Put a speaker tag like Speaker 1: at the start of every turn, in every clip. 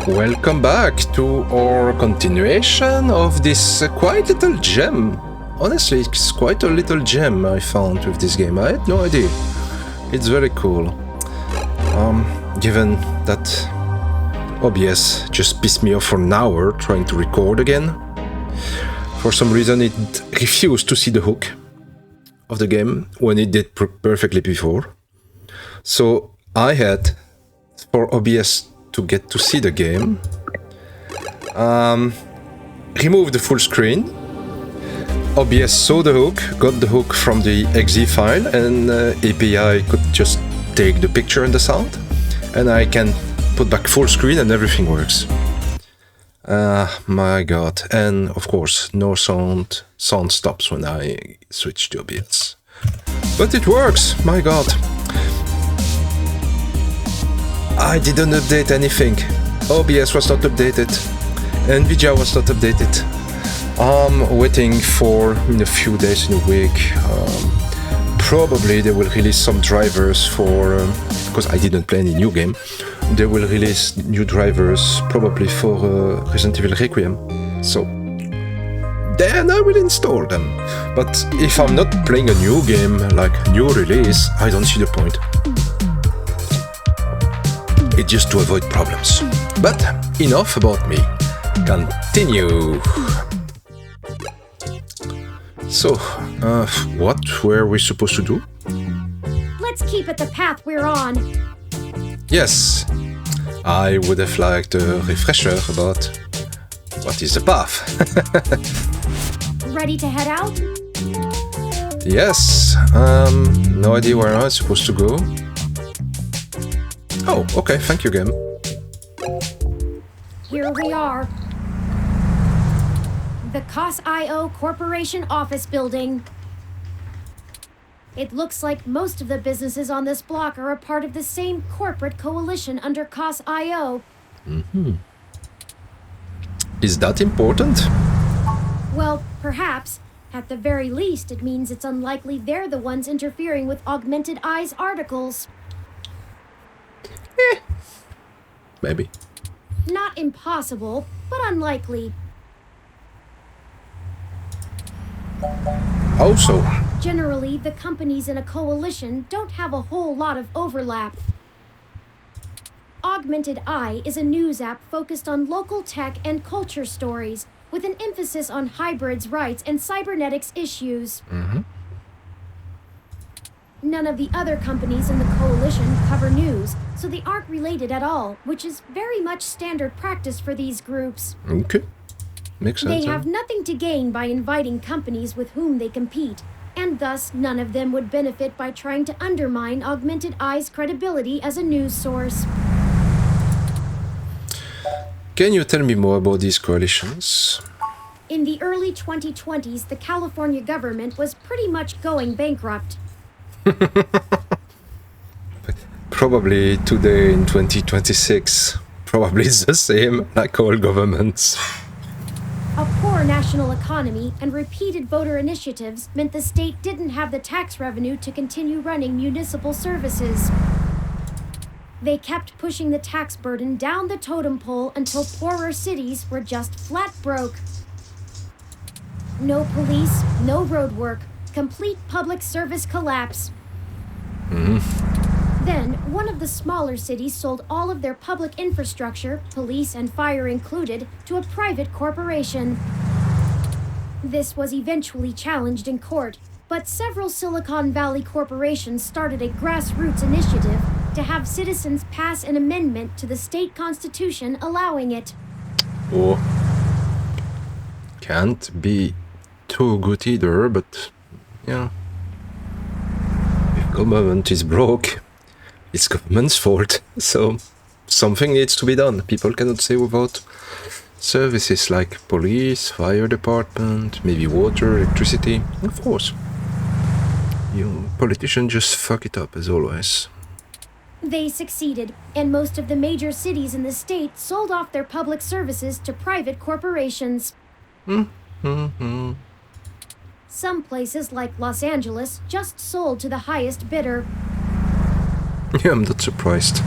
Speaker 1: Welcome back to our continuation of this quite little gem. Honestly, it's quite a little gem I found with this game. I had no idea. It's very cool. Given that OBS just pissed me off for an hour trying to record again. For some reason it refused to see the hook of the game when it did perfectly before. So I had, for OBS to get to see the game, remove the full screen. OBS saw the hook, got the hook from the exe file, and API could just take the picture and the sound, and I can put back full screen and everything works. My god. And of course, no sound stops when I switch to OBS. But it works, my god. I didn't update anything. OBS was not updated. NVIDIA was not updated. I'm waiting for in a few days, in a week. Probably they will release some drivers for, because I didn't play any new game, they will release new drivers probably for Resident Evil Requiem. So then I will install them. But if I'm not playing a new game, like new release, I don't see the point. It's just to avoid problems. But enough about me. Continue. So, what were we supposed to do?
Speaker 2: Let's keep it the path we're on.
Speaker 1: Yes, I would have liked a refresher about what is the path.
Speaker 2: Ready to head out?
Speaker 1: Yes, no idea where I'm supposed to go. Oh, okay, thank you, game.
Speaker 2: Here we are. The COS.io Corporation office building. It looks like most of the businesses on this block are a part of the same corporate coalition under COS.io.
Speaker 1: Mm-hmm. Is that important?
Speaker 2: Well, perhaps. At the very least, it means it's unlikely they're the ones interfering with Augmented Eye's articles.
Speaker 1: Maybe.
Speaker 2: Not impossible, but unlikely.
Speaker 1: How so?
Speaker 2: Generally, the companies in a coalition don't have a whole lot of overlap. Augmented Eye is a news app focused on local tech and culture stories, with an emphasis on hybrids' rights and cybernetics issues.
Speaker 1: Mm-hmm.
Speaker 2: None of the other companies in the coalition cover news, so they aren't related at all, which is very much standard practice for these groups.
Speaker 1: Okay. Makes sense.
Speaker 2: They have nothing to gain by inviting companies with whom they compete, and thus none of them would benefit by trying to undermine Augmented Eye's credibility as a news source.
Speaker 1: Can you tell me more about these coalitions?
Speaker 2: In the early 2020s, the California government was pretty much going bankrupt.
Speaker 1: Probably today in 2026, probably it's the same like all governments.
Speaker 2: A poor national economy and repeated voter initiatives meant the state didn't have the tax revenue to continue running municipal services. They kept pushing the tax burden down the totem pole until poorer cities were just flat broke. No police, no road work, complete public service collapse.
Speaker 1: Mm-hmm.
Speaker 2: Then, one of the smaller cities sold all of their public infrastructure, police and fire included, to a private corporation. This was eventually challenged in court, but several Silicon Valley corporations started a grassroots initiative to have citizens pass an amendment to the state constitution allowing it.
Speaker 1: Oh. Can't be too good either, but yeah. If government is broke, it's government's fault, so something needs to be done. People cannot stay without services like police, fire department, maybe water, electricity. Of course. You politicians just fuck it up as always.
Speaker 2: They succeeded, and most of the major cities in the state sold off their public services to private corporations.
Speaker 1: Mm-hmm.
Speaker 2: Some places, like Los Angeles, just sold to the highest bidder.
Speaker 1: Yeah, I'm not surprised.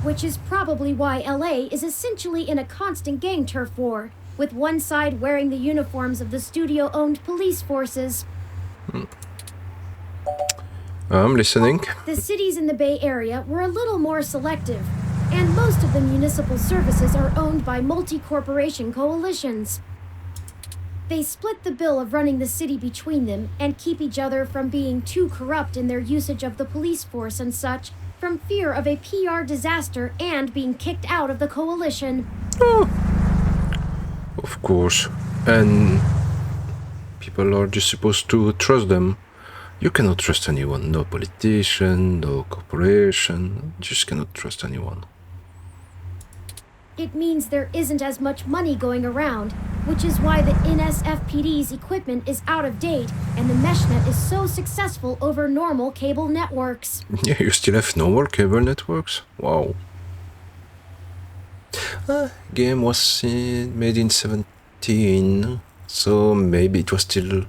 Speaker 2: Which is probably why LA is essentially in a constant gang turf war, with one side wearing the uniforms of the studio-owned police forces.
Speaker 1: I'm listening.
Speaker 2: The cities in the Bay Area were a little more selective, and most of the municipal services are owned by multi-corporation coalitions. They split the bill of running the city between them and keep each other from being too corrupt in their usage of the police force and such, from fear of a PR disaster and being kicked out of the coalition.
Speaker 1: Oh, of course. And people are just supposed to trust them. You cannot trust anyone. No politician, no corporation. You just cannot trust anyone.
Speaker 2: It means there isn't as much money going around, which is why the NSFPD's equipment is out of date and the meshnet is so successful over normal cable networks.
Speaker 1: Yeah, you still have normal cable networks? Wow. Game was made in 17, so maybe it was still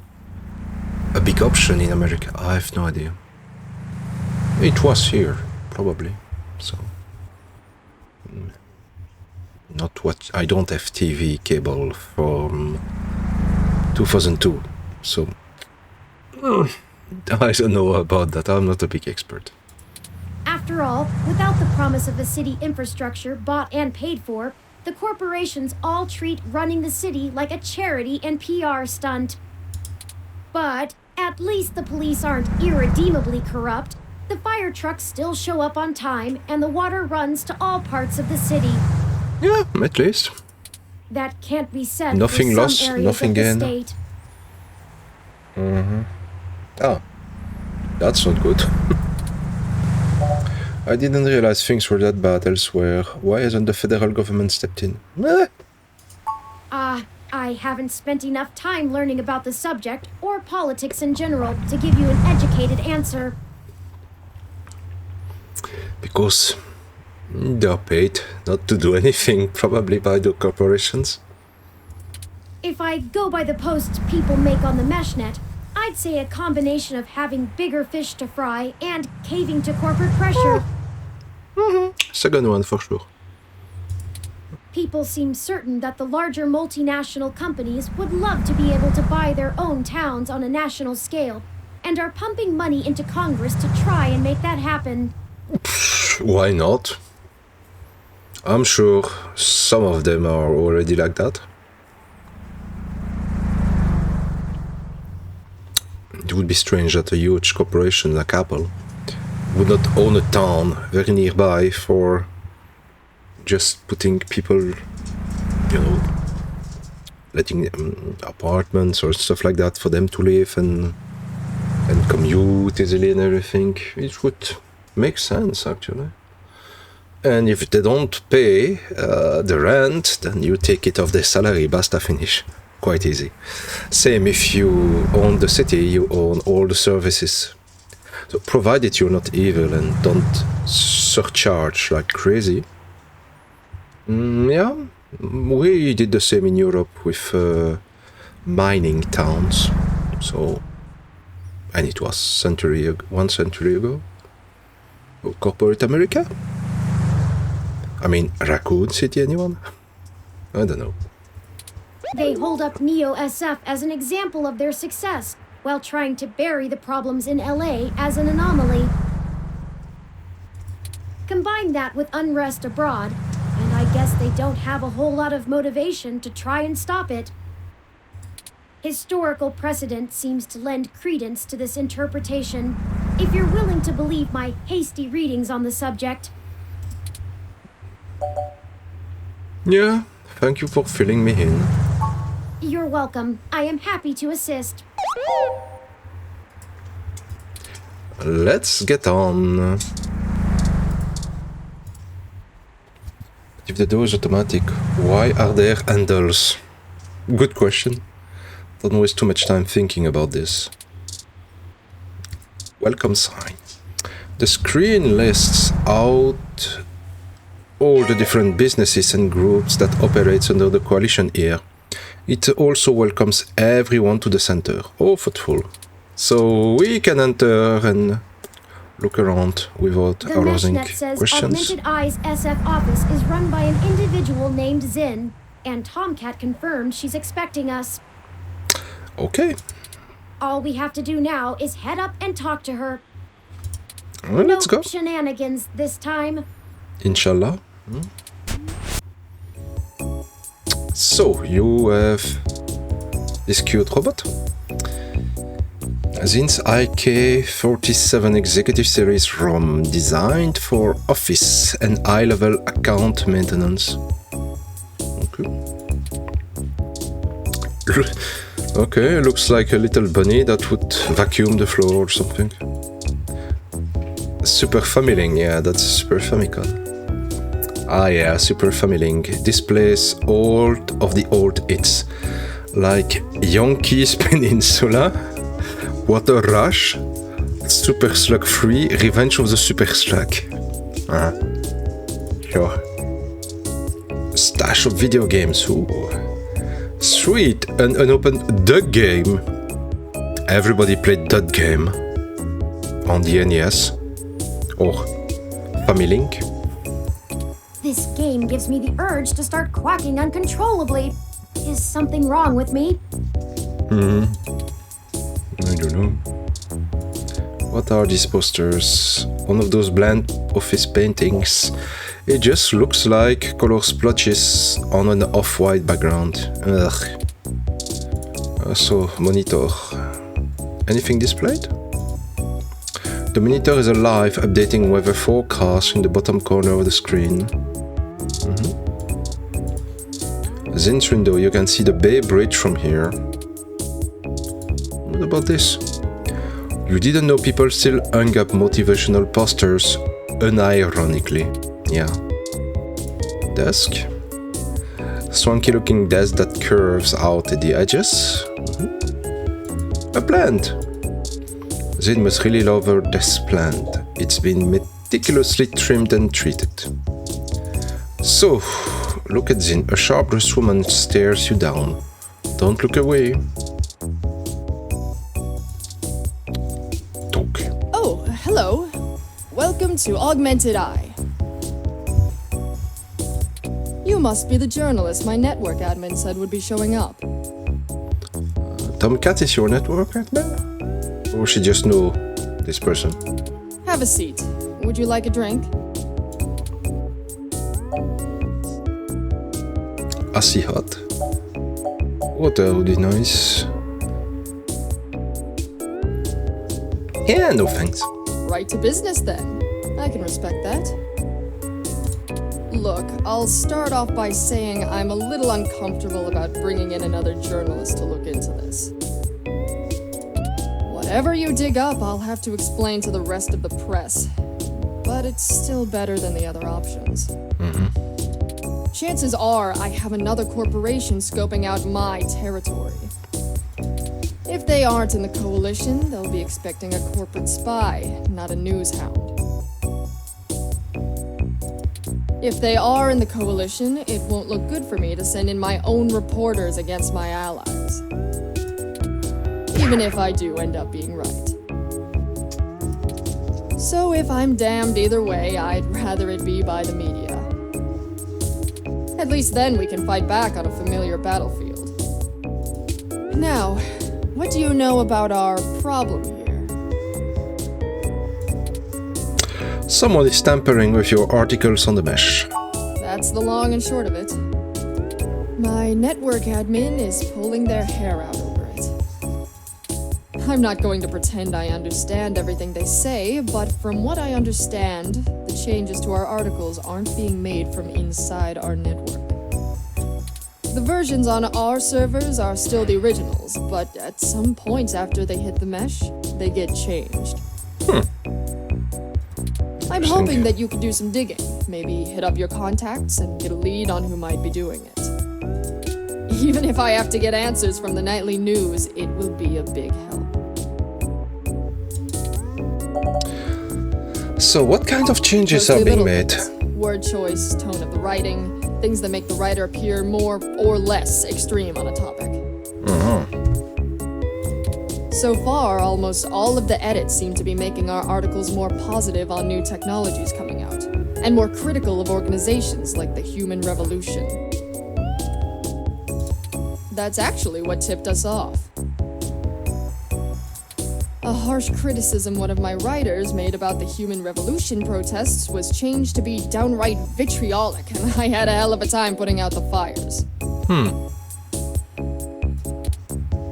Speaker 1: a big option in America. I have no idea. It was here, probably, so... Not what I don't have TV cable from 2002, so I don't know about that. I'm not a big expert.
Speaker 2: After all, without the promise of a city infrastructure bought and paid for, the corporations all treat running the city like a charity and PR stunt. But at least the police aren't irredeemably corrupt. The fire trucks still show up on time, and the water runs to all parts of the city.
Speaker 1: Yeah, at least.
Speaker 2: That can't be said
Speaker 1: Nothing
Speaker 2: for
Speaker 1: lost,
Speaker 2: some areas
Speaker 1: nothing
Speaker 2: of the
Speaker 1: gained.
Speaker 2: state.
Speaker 1: Ah, that's not good. I didn't realize things were that bad elsewhere. Why hasn't the federal government stepped in?
Speaker 2: I haven't spent enough time learning about the subject or politics in general to give you an educated answer.
Speaker 1: Because they're paid not to do anything, probably by the corporations.
Speaker 2: If I go by the posts people make on the meshnet, I'd say a combination of having bigger fish to fry and caving to corporate pressure.
Speaker 1: Second one for sure.
Speaker 2: People seem certain that the larger multinational companies would love to be able to buy their own towns on a national scale, and are pumping money into Congress to try and make that happen.
Speaker 1: Why not? I'm sure some of them are already like that. It would be strange that a huge corporation like Apple would not own a town very nearby for just putting people, you know, letting them apartments or stuff like that for them to live and commute easily and everything. It would make sense, actually. And if they don't pay the rent, then you take it off their salary, basta, finish. Quite easy. Same if you own the city, you own all the services. So provided you're not evil and don't surcharge like crazy. Yeah, we did the same in Europe with mining towns. So, and it was 1 century ago. Corporate America? I mean, Raccoon City, anyone? I don't know.
Speaker 2: They hold up Neo-SF as an example of their success, while trying to bury the problems in LA as an anomaly. Combine that with unrest abroad, and I guess they don't have a whole lot of motivation to try and stop it. Historical precedent seems to lend credence to this interpretation, if you're willing to believe my hasty readings on the subject.
Speaker 1: Yeah, thank you for filling me in.
Speaker 2: You're welcome. I am happy to assist.
Speaker 1: Let's get on. If the door is automatic, why are there handles? Good question. Don't waste too much time thinking about this. Welcome sign. The screen lists out all the different businesses and groups that operates under the coalition here. It also welcomes everyone to the center. Oh, thoughtful. So we can enter and look around without
Speaker 2: The
Speaker 1: arousing
Speaker 2: meshnet says
Speaker 1: questions.
Speaker 2: Augmented Eye's SF office is run by an individual named Zin, and Tomcat confirmed she's expecting us.
Speaker 1: Okay.
Speaker 2: All we have to do now is head up and talk to her.
Speaker 1: Well, let's
Speaker 2: No
Speaker 1: go.
Speaker 2: shenanigans this time.
Speaker 1: Inshallah. So, you have this cute robot. Zin's IK47 Executive Series ROM, designed for office and high-level account maintenance. Okay. Okay, looks like a little bunny that would vacuum the floor or something. Super Family, yeah, that's Super Famicom. Ah yeah, Super Family displays all of the old hits, like Yankees Peninsula, Water Rush, Super Slug 3, Revenge of the Super Slug. Sure. Stash of video games, ooh. Sweet, an unopened Duck game. Everybody played that game on the NES or Family Link.
Speaker 2: This game gives me the urge to start quacking uncontrollably. Is something wrong with me?
Speaker 1: I don't know. What are these posters? One of those bland office paintings. It just looks like color splotches on an off-white background. Ugh. So, monitor. Anything displayed? The monitor is alive, updating weather forecast in the bottom corner of the screen. Zin's window, you can see the Bay Bridge from here. What about this? You didn't know people still hung up motivational posters, unironically. Yeah. Desk. Swanky looking desk that curves out at the edges. A plant. Zin must really love her desk plant. It's been meticulously trimmed and treated. So, look at Zin. A sharp-dressed woman stares you down. Don't look away. Talk.
Speaker 3: Oh, hello. Welcome to Augmented Eye. You must be the journalist my network admin said would be showing up.
Speaker 1: Tomcat is your network admin? Or she just know this person?
Speaker 3: Have a seat. Would you like a drink?
Speaker 1: Assy hot. Water would be nice. Yeah, no thanks.
Speaker 3: Right to business then. I can respect that. Look, I'll start off by saying I'm a little uncomfortable about bringing in another journalist to look into this. Whatever you dig up, I'll have to explain to the rest of the press. But it's still better than the other options. Chances are I have another corporation scoping out my territory. If they aren't in the coalition, they'll be expecting a corporate spy, not a news hound. If they are in the coalition, it won't look good for me to send in my own reporters against my allies. Even if I do end up being right. So if I'm damned either way, I'd rather it be by the media. At least then we can fight back on a familiar battlefield. Now, what do you know about our problem here?
Speaker 1: Someone is tampering with your articles on the mesh.
Speaker 3: That's the long and short of it. My network admin is pulling their hair out over it. I'm not going to pretend I understand everything they say, but from what I understand, the changes to our articles aren't being made from inside our network. The versions on our servers are still the originals, but at some point after they hit the mesh, they get changed. I'm hoping that you could do some digging, maybe hit up your contacts and get a lead on who might be doing it. Even if I have to get answers from the nightly news, it will be a big help.
Speaker 1: So what kind of changes are being made?
Speaker 3: Word choice, tone of the writing, things that make the writer appear more or less extreme on a topic. So far, almost all of the edits seem to be making our articles more positive on new technologies coming out, and more critical of organizations like the Human Revolution. That's actually what tipped us off. A harsh criticism one of my writers made about the Human Revolution protests was changed to be downright vitriolic, and I had a hell of a time putting out the fires.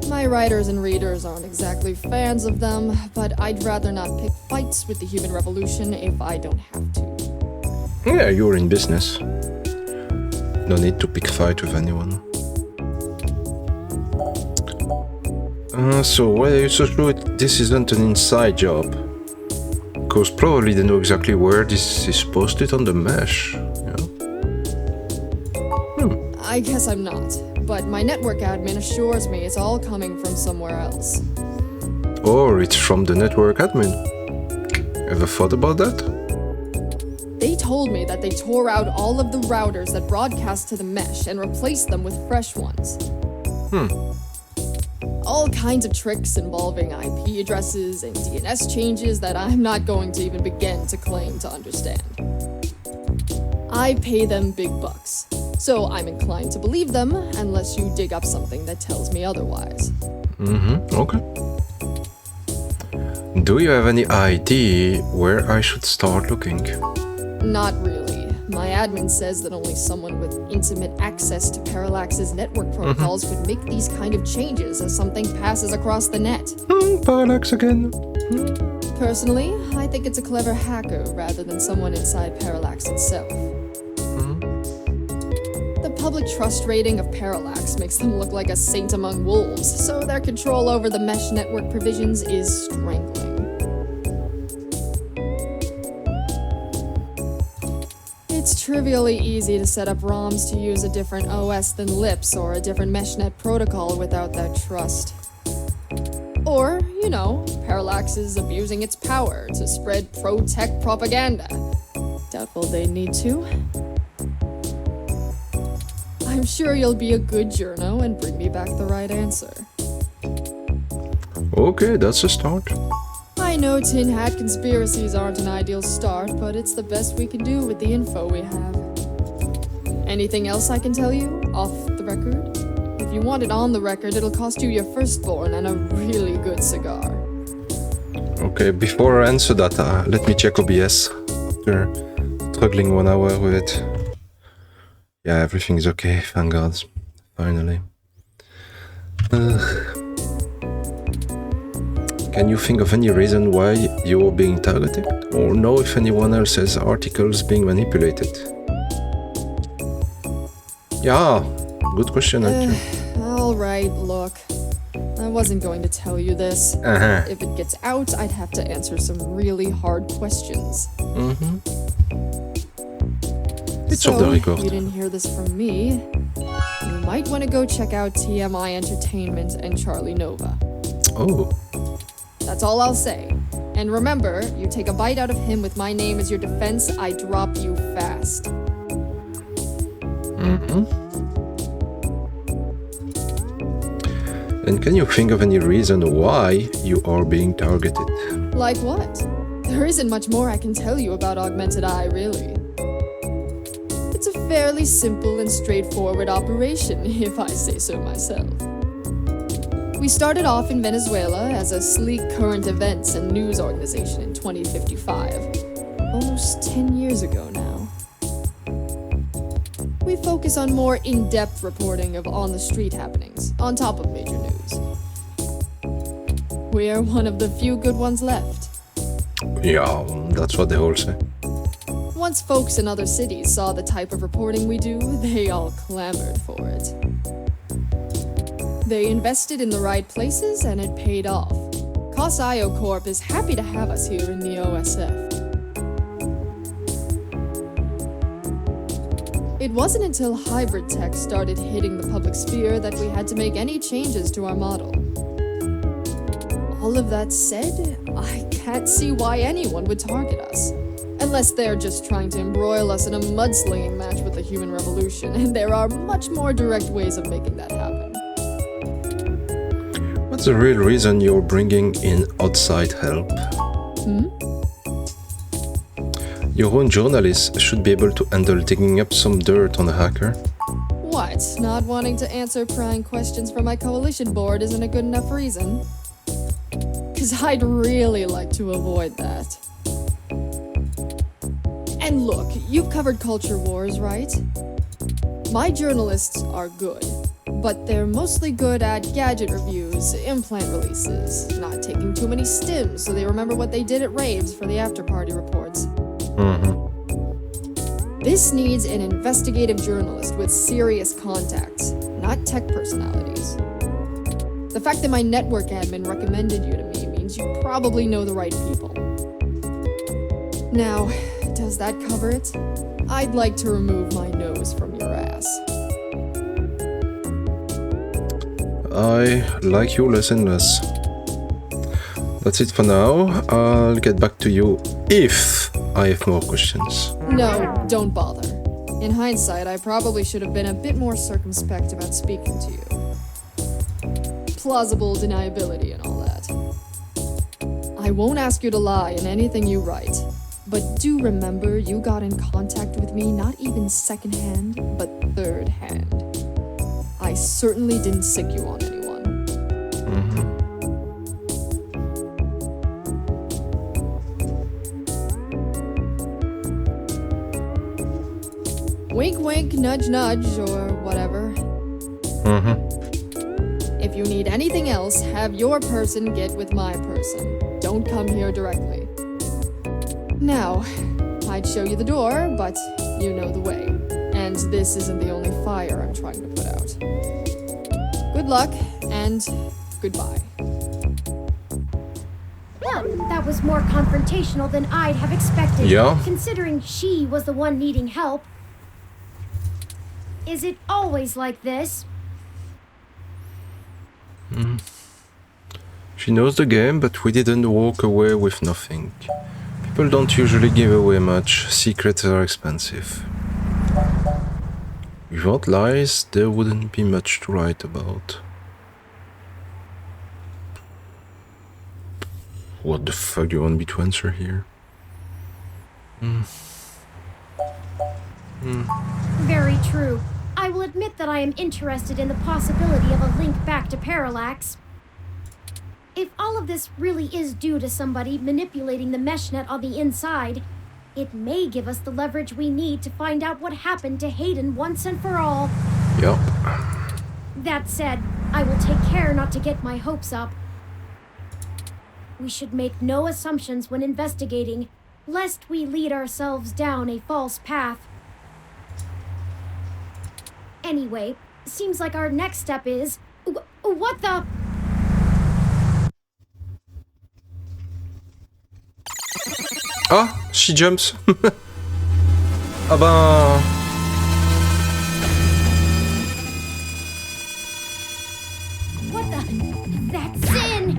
Speaker 3: My writers and readers aren't exactly fans of them, but I'd rather not pick fights with the Human Revolution if I don't have to.
Speaker 1: Yeah, you're in business. No need to pick fight with anyone. So why are you so sure this isn't an inside job? Because probably they know exactly where this is posted on the mesh. Yeah.
Speaker 3: I guess I'm not, but my network admin assures me it's all coming from somewhere else.
Speaker 1: Or it's from the network admin. Ever thought about that?
Speaker 3: They told me that they tore out all of the routers that broadcast to the mesh and replaced them with fresh ones. All kinds of tricks involving IP addresses and DNS changes that I'm not going to even begin to claim to understand. I pay them big bucks, so I'm inclined to believe them unless you dig up something that tells me otherwise.
Speaker 1: Okay. Do you have any idea where I should start looking?
Speaker 3: Not really. My admin says that only someone with intimate access to Parallax's network protocols could make these kind of changes as something passes across the net.
Speaker 1: Parallax again.
Speaker 3: Personally, I think it's a clever hacker rather than someone inside Parallax itself. The public trust rating of Parallax makes them look like a saint among wolves, so their control over the mesh network provisions is strangling. It's trivially easy to set up ROMs to use a different OS than LIPS or a different meshnet protocol without that trust. Or, you know, Parallax is abusing its power to spread pro-tech propaganda. Doubtful they need to. I'm sure you'll be a good journo and bring me back the right answer.
Speaker 1: Okay, that's a start.
Speaker 3: I know tin hat conspiracies aren't an ideal start, but it's the best we can do with the info we have. Anything else I can tell you, off the record? If you want it on the record, it'll cost you your firstborn and a really good cigar.
Speaker 1: Okay, before I answer that, let me check OBS. After struggling 1 hour with it. Yeah, everything is okay, thank God. Finally. Can you think of any reason why you're being targeted? Or know if anyone else's articles being manipulated? Yeah, good question actually.
Speaker 3: Alright, look. I wasn't going to tell you this. If it gets out, I'd have to answer some really hard questions.
Speaker 1: It's off the record.
Speaker 3: If you didn't hear this from me, you might want to go check out TMI Entertainment and Charlie Nova.
Speaker 1: Oh.
Speaker 3: That's all I'll say. And remember, you take a bite out of him with my name as your defense, I drop you fast.
Speaker 1: And can you think of any reason why you are being targeted?
Speaker 3: Like what? There isn't much more I can tell you about Augmented Eye, really. It's a fairly simple and straightforward operation, if I say so myself. We started off in Venezuela as a sleek current events and news organization in 2055. Almost 10 years ago now. We focus on more in-depth reporting of on-the-street happenings, on top of major news. We are one of the few good ones left.
Speaker 1: Yeah, that's what they all say.
Speaker 3: Once folks in other cities saw the type of reporting we do, they all clamored for it. They invested in the right places and it paid off. COS-IO Corp is happy to have us here in the OSF. It wasn't until hybrid tech started hitting the public sphere that we had to make any changes to our model. All of that said, I can't see why anyone would target us. Unless they're just trying to embroil us in a mudslinging match with the Human Revolution, and there are much more direct ways of making that happen.
Speaker 1: What's the real reason you're bringing in outside help? Your own journalist should be able to handle digging up some dirt on a hacker.
Speaker 3: What? Not wanting to answer prying questions from my coalition board isn't a good enough reason? Because I'd really like to avoid that. And look, you've covered culture wars, right? My journalists are good, but they're mostly good at gadget reviews, implant releases, not taking too many stims so they remember what they did at raves for the after-party reports. This needs an investigative journalist with serious contacts, not tech personalities. The fact that my network admin recommended you to me means you probably know the right people. Now, does that cover it? I'd like to remove my nose from your ass.
Speaker 1: I like you less and less. That's it for now. I'll get back to you if I have more questions.
Speaker 3: No, don't bother. In hindsight, I probably should have been a bit more circumspect about speaking to you. Plausible deniability and all that. I won't ask you to lie in anything you write, but do remember you got in contact with me not even second-hand, but third-hand. I certainly didn't sick you on anyone. Wink, wink, nudge, nudge, or whatever. If you need anything else, have your person get with my person. Don't come here directly. Now, I'd show you the door, but you know the way. And this isn't the only fire I'm trying to put out. Good luck, and goodbye.
Speaker 2: Well, that was more confrontational than I'd have expected.
Speaker 1: Yeah.
Speaker 2: Considering she was the one needing help. Is it always like this?
Speaker 1: She knows the game, but we didn't walk away with nothing. People don't usually give away much. Secrets are expensive. Without lies, there wouldn't be much to write about. What the fuck do you want me to answer here?
Speaker 2: Very true. I will admit that I am interested in the possibility of a link back to Parallax. If all of this really is due to somebody manipulating the mesh net on the inside, it may give us the leverage we need to find out what happened to Hayden once and for all.
Speaker 1: Yup.
Speaker 2: That said, I will take care not to get my hopes up. We should make no assumptions when investigating, lest we lead ourselves down a false path. Anyway, seems like our next step is... What the...
Speaker 1: Ah, she jumps. Ah ben...
Speaker 2: What the... That's Sin!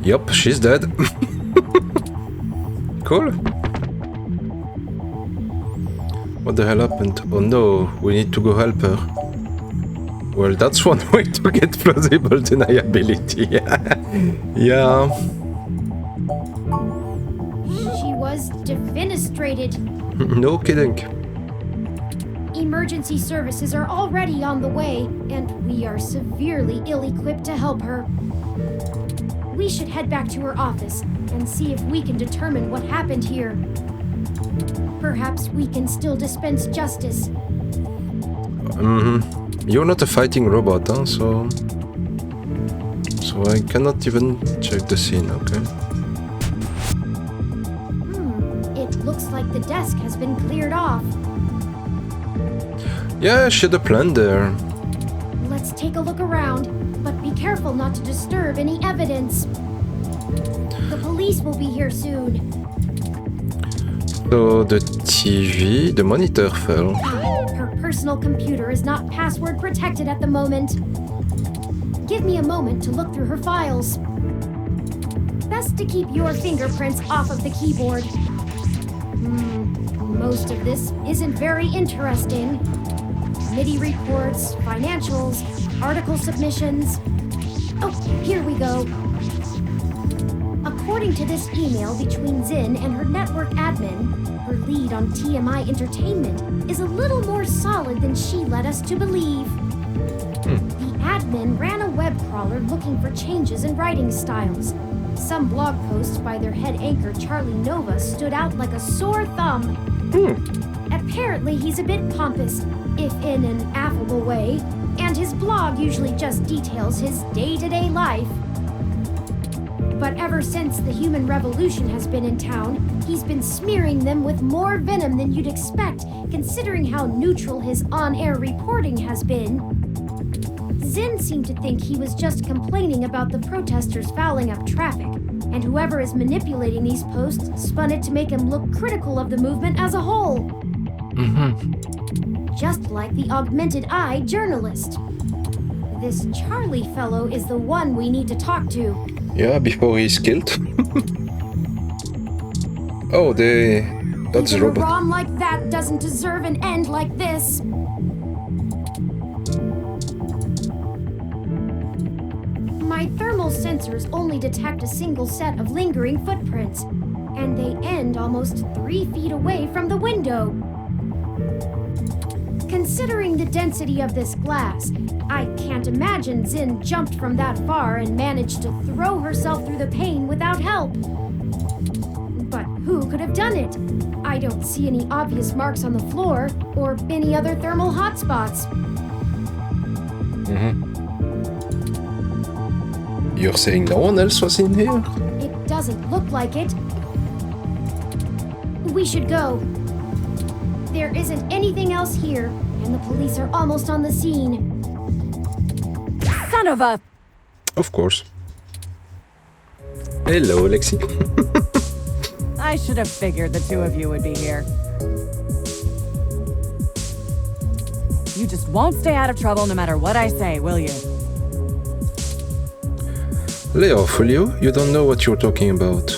Speaker 1: Yup, she's dead. Cool. What the hell happened? Oh no, we need to go help her. Well, that's one way to get plausible deniability. Yeah.
Speaker 2: She was defenestrated.
Speaker 1: No kidding.
Speaker 2: Emergency services are already on the way, and we are severely ill-equipped to help her. We should head back to her office and see if we can determine what happened here. Perhaps we can still dispense justice.
Speaker 1: You're not a fighting robot, huh? So I cannot even check the scene, okay?
Speaker 2: It looks like the desk has been cleared off.
Speaker 1: Yeah, she had a plan there.
Speaker 2: Let's take a look around, but be careful not to disturb any evidence. The police will be here soon.
Speaker 1: So the TV, the monitor fell.
Speaker 2: Her personal computer is not password protected at the moment. Give me a moment to look through her files. Best to keep your fingerprints off of the keyboard. Most of this isn't very interesting. MIDI reports, financials, article submissions. Oh, here we go. According to this email between Zin and her network admin, her lead on TMI Entertainment is a little more solid than she led us to believe. The admin ran a web crawler looking for changes in writing styles. Some blog posts by their head anchor Charlie Nova stood out like a sore thumb. Apparently he's a bit pompous, if in an affable way, and his blog usually just details his day-to-day life. But ever since the human revolution has been in town, he's been smearing them with more venom than you'd expect, considering how neutral his on-air reporting has been. Zin seemed to think he was just complaining about the protesters fouling up traffic, and whoever is manipulating these posts spun it to make him look critical of the movement as a whole. Just like the augmented eye journalist. This Charlie fellow is the one we need to talk to.
Speaker 1: Yeah, before he's killed. Oh, that's
Speaker 2: Even
Speaker 1: a robot.
Speaker 2: a ROM like that doesn't deserve an end like this. My thermal sensors only detect a single set of lingering footprints, and they end almost 3 feet away from the window. Considering the density of this glass, I can't imagine Zin jumped from that far and managed to throw herself through the pane without help. But who could have done it? I don't see any obvious marks on the floor or any other thermal hotspots.
Speaker 1: You're saying no one else was in here?
Speaker 2: It doesn't look like it. We should go. There isn't anything else here, and the police are almost on the scene.
Speaker 4: Son of a...
Speaker 1: Of course. Hello, Lexi.
Speaker 4: I should have figured the two of you would be here. You just won't stay out of trouble no matter what I say, will you?
Speaker 1: Lay off, will you? You don't know what you're talking about.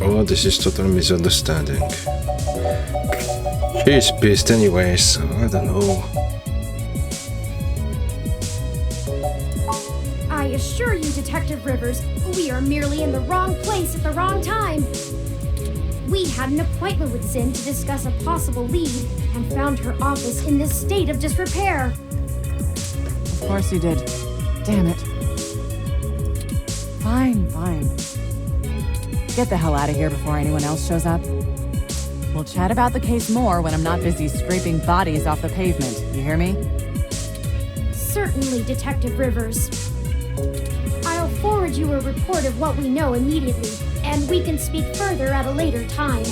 Speaker 1: Oh, this is total misunderstanding. He's pissed anyway, so I don't know.
Speaker 2: I assure you, Detective Rivers, we are merely in the wrong place at the wrong time. We had an appointment with Zin to discuss a possible lead and found her office in this state of disrepair.
Speaker 4: Of course you did. Damn it. Fine, fine. Get the hell out of here before anyone else shows up. We'll chat about the case more when I'm not busy scraping bodies off the pavement. You hear me?
Speaker 2: Certainly, Detective Rivers. I'll forward you a report of what we know immediately, and we can speak further at a later time.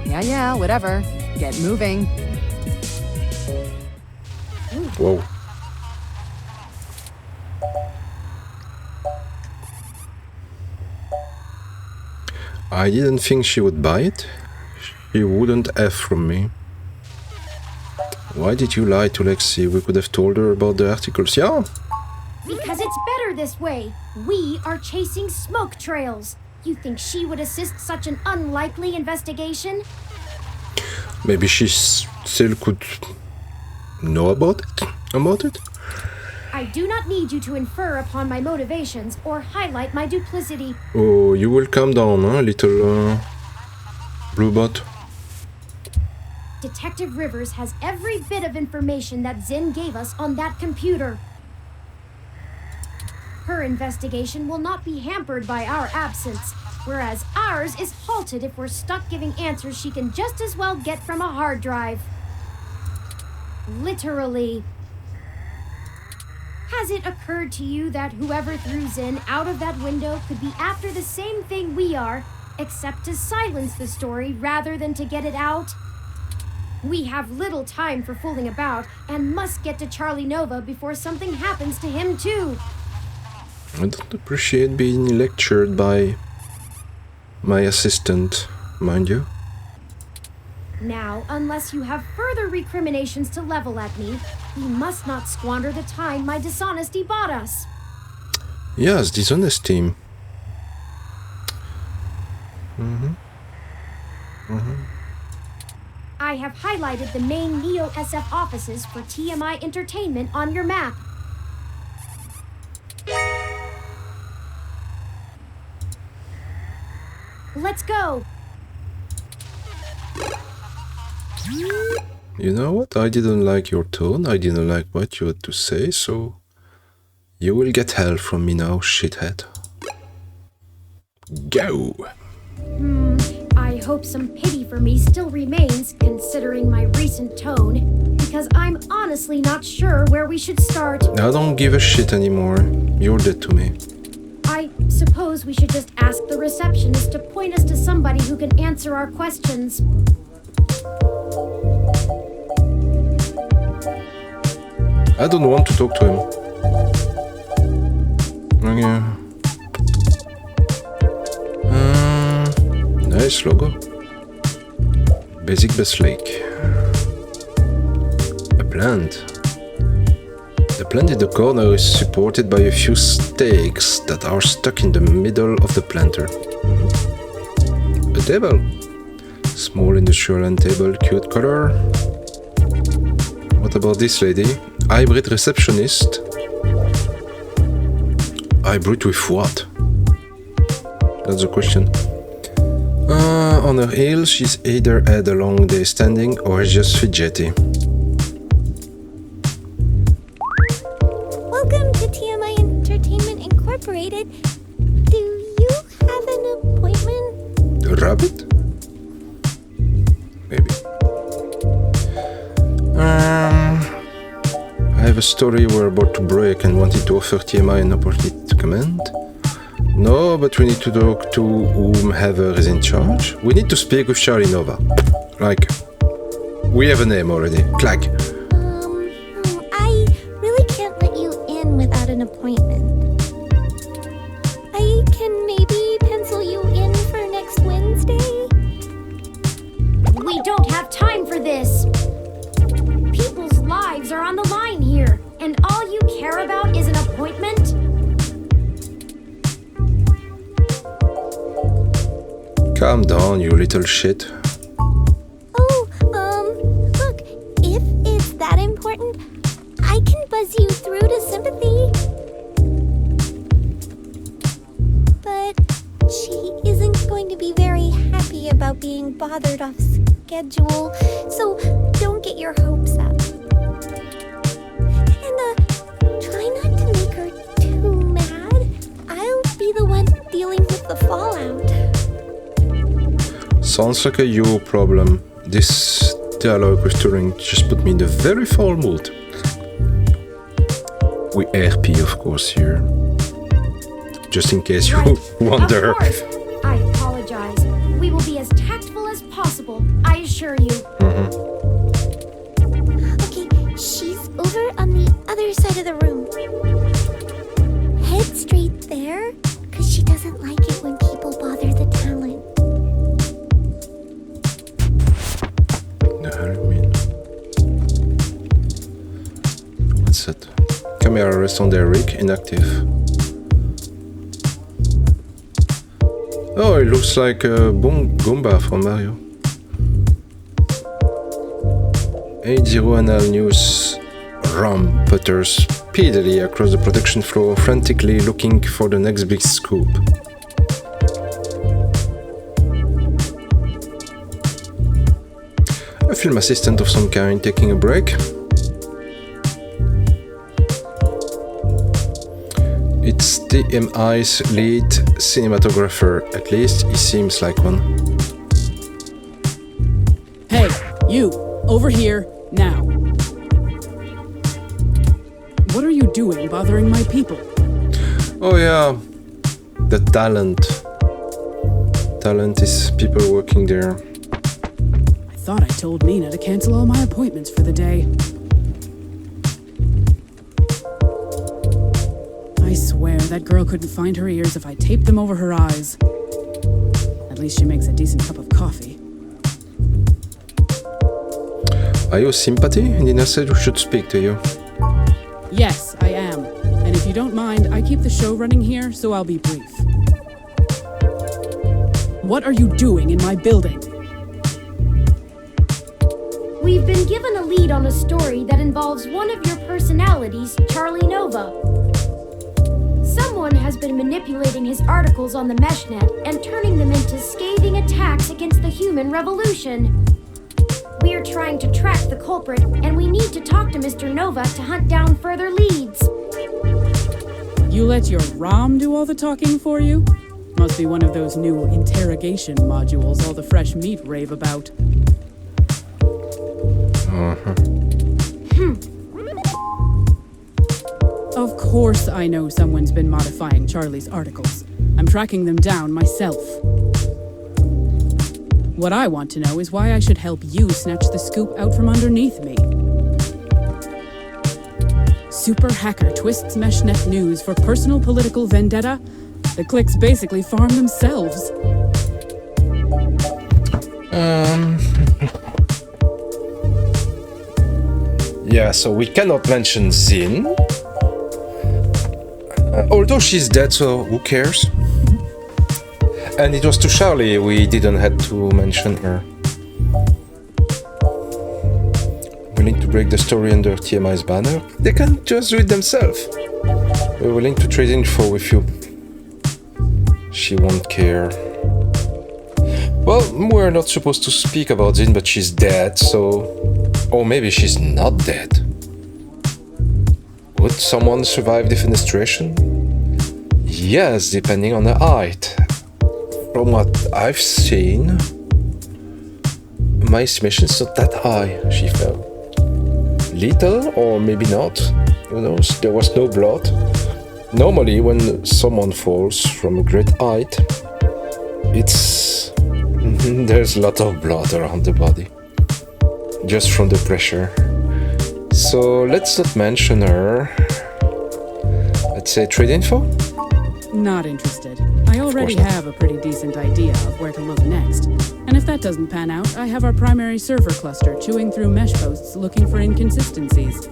Speaker 4: Yeah, whatever. Get moving.
Speaker 1: Whoa. I didn't think she would buy it. She wouldn't have from me. Why did you lie to Lexi? We could have told her about the articles. Yeah.
Speaker 2: Because it's better this way. We are chasing smoke trails. You think she would assist such an unlikely investigation?
Speaker 1: Maybe she still could know about it?
Speaker 2: I do not need you to infer upon my motivations or highlight my duplicity.
Speaker 1: Oh, you will calm down, huh, little blue bot.
Speaker 2: Detective Rivers has every bit of information that Zin gave us on that computer. Her investigation will not be hampered by our absence, whereas ours is halted if we're stuck giving answers she can just as well get from a hard drive. Literally. Has it occurred to you that whoever threw Zin out of that window could be after the same thing we are, except to silence the story rather than to get it out? We have little time for fooling about and must get to Charlie Nova before something happens to him too.
Speaker 1: I don't appreciate being lectured by my assistant, mind you.
Speaker 2: Now, unless you have further recriminations to level at me, we must not squander the time my dishonesty bought us.
Speaker 1: Yes, dishonesty.
Speaker 2: I have highlighted the main Neo-SF offices for TMI Entertainment on your map. Let's go!
Speaker 1: You know what? I didn't like your tone, I didn't like what you had to say, so... You will get hell from me now, shithead. Go!
Speaker 2: I hope some pity for me still remains, considering my recent tone, because I'm honestly not sure where we should start.
Speaker 1: I don't give a shit anymore. You're dead to me.
Speaker 2: I suppose we should just ask the receptionist to point us to somebody who can answer our questions.
Speaker 1: I don't want to talk to him. Okay. Nice logo. Basic bus lake. A plant. The plant in the corner is supported by a few stakes that are stuck in the middle of the planter. A table. Small industrial end table, cute color. What about this lady? Hybrid receptionist. Hybrid with what? That's the question. On her heels, she's either had a long day standing or is just fidgety.
Speaker 5: Welcome to TMI Entertainment Incorporated. Do you have an appointment?
Speaker 1: A rabbit? Maybe. I have a story we're about to break and wanted to offer TMI an opportunity to comment. No, but we need to talk to whomever is in charge. We need to speak with Charlie Nova. Like, we have a name already. Clack.
Speaker 5: I really can't let you in without an appointment. I can maybe pencil you in for next Wednesday?
Speaker 2: We don't have time for this! People's lives are on the line here, and all you care about is an appointment?
Speaker 1: Calm down, you little shit.
Speaker 5: Oh, look, if it's that important, I can buzz you through to sympathy. But she isn't going to be very happy about being bothered off schedule, so don't get your hopes up. And, try not to make her too mad. I'll be the one dealing with the fallout.
Speaker 1: Sounds like a you problem. This dialogue with Turing just put me in a very foul mood. We RP, of course, here. Just in case you wonder.
Speaker 2: Of course. I apologize. We will be as tactful as possible, I assure you.
Speaker 5: Okay, she's over on the other side of the room. Head straight there, because she doesn't like it when people bother the talent.
Speaker 1: The hell you mean? What's that? Camera rest on their rig, inactive. Oh, it looks like a Goomba from Mario. 80NL News. Ram putters speedily across the production floor, frantically looking for the next big scoop. A film assistant of some kind taking a break. It's TMI's lead cinematographer, at least he seems like one.
Speaker 6: Hey, you, over here, now. What are you doing bothering my people?
Speaker 1: Oh yeah, the talent. Talent is people working there.
Speaker 6: I thought I told Nina to cancel all my appointments for the day. I swear that girl couldn't find her ears if I taped them over her eyes. At least she makes a decent cup of coffee.
Speaker 1: Are you sympathy? Nina said we should speak to you.
Speaker 6: Yes, I am. And if you don't mind, I keep the show running here, so I'll be brief. What are you doing in my building?
Speaker 2: We've been given a lead on a story that involves one of your personalities, Charlie Nova. Someone has been manipulating his articles on the meshnet and turning them into scathing attacks against the human revolution. We're trying to track the culprit, and we need to talk to Mr. Nova to hunt down further leads.
Speaker 6: You let your ROM do all the talking for you? Must be one of those new interrogation modules all the fresh meat rave about. Of course I know someone's been modifying Charlie's articles. I'm tracking them down myself. What I want to know is why I should help you snatch the scoop out from underneath me. Super hacker twists meshnet news for personal political vendetta? The clicks basically farm themselves.
Speaker 1: Yeah, so we cannot mention Zin. Although she's dead, so who cares? And it was to Charlie we didn't have to mention her. Willing to break the story under TMI's banner? They can just do it themselves. We're willing to trade info with you. She won't care. Well, we're not supposed to speak about Zin, but she's dead, so... Or maybe she's not dead. Would someone survive defenestration? Yes, depending on the height. From what I've seen, my estimation is not that high. She fell. Little, or maybe not. Who knows? There was no blood. Normally, when someone falls from a great height, it's... there's a lot of blood around the body. Just from the pressure. So let's not mention her. Let's say trade info?
Speaker 6: Not interested. I already have a pretty decent idea of where to look next. And if that doesn't pan out, I have our primary server cluster chewing through mesh posts looking for inconsistencies.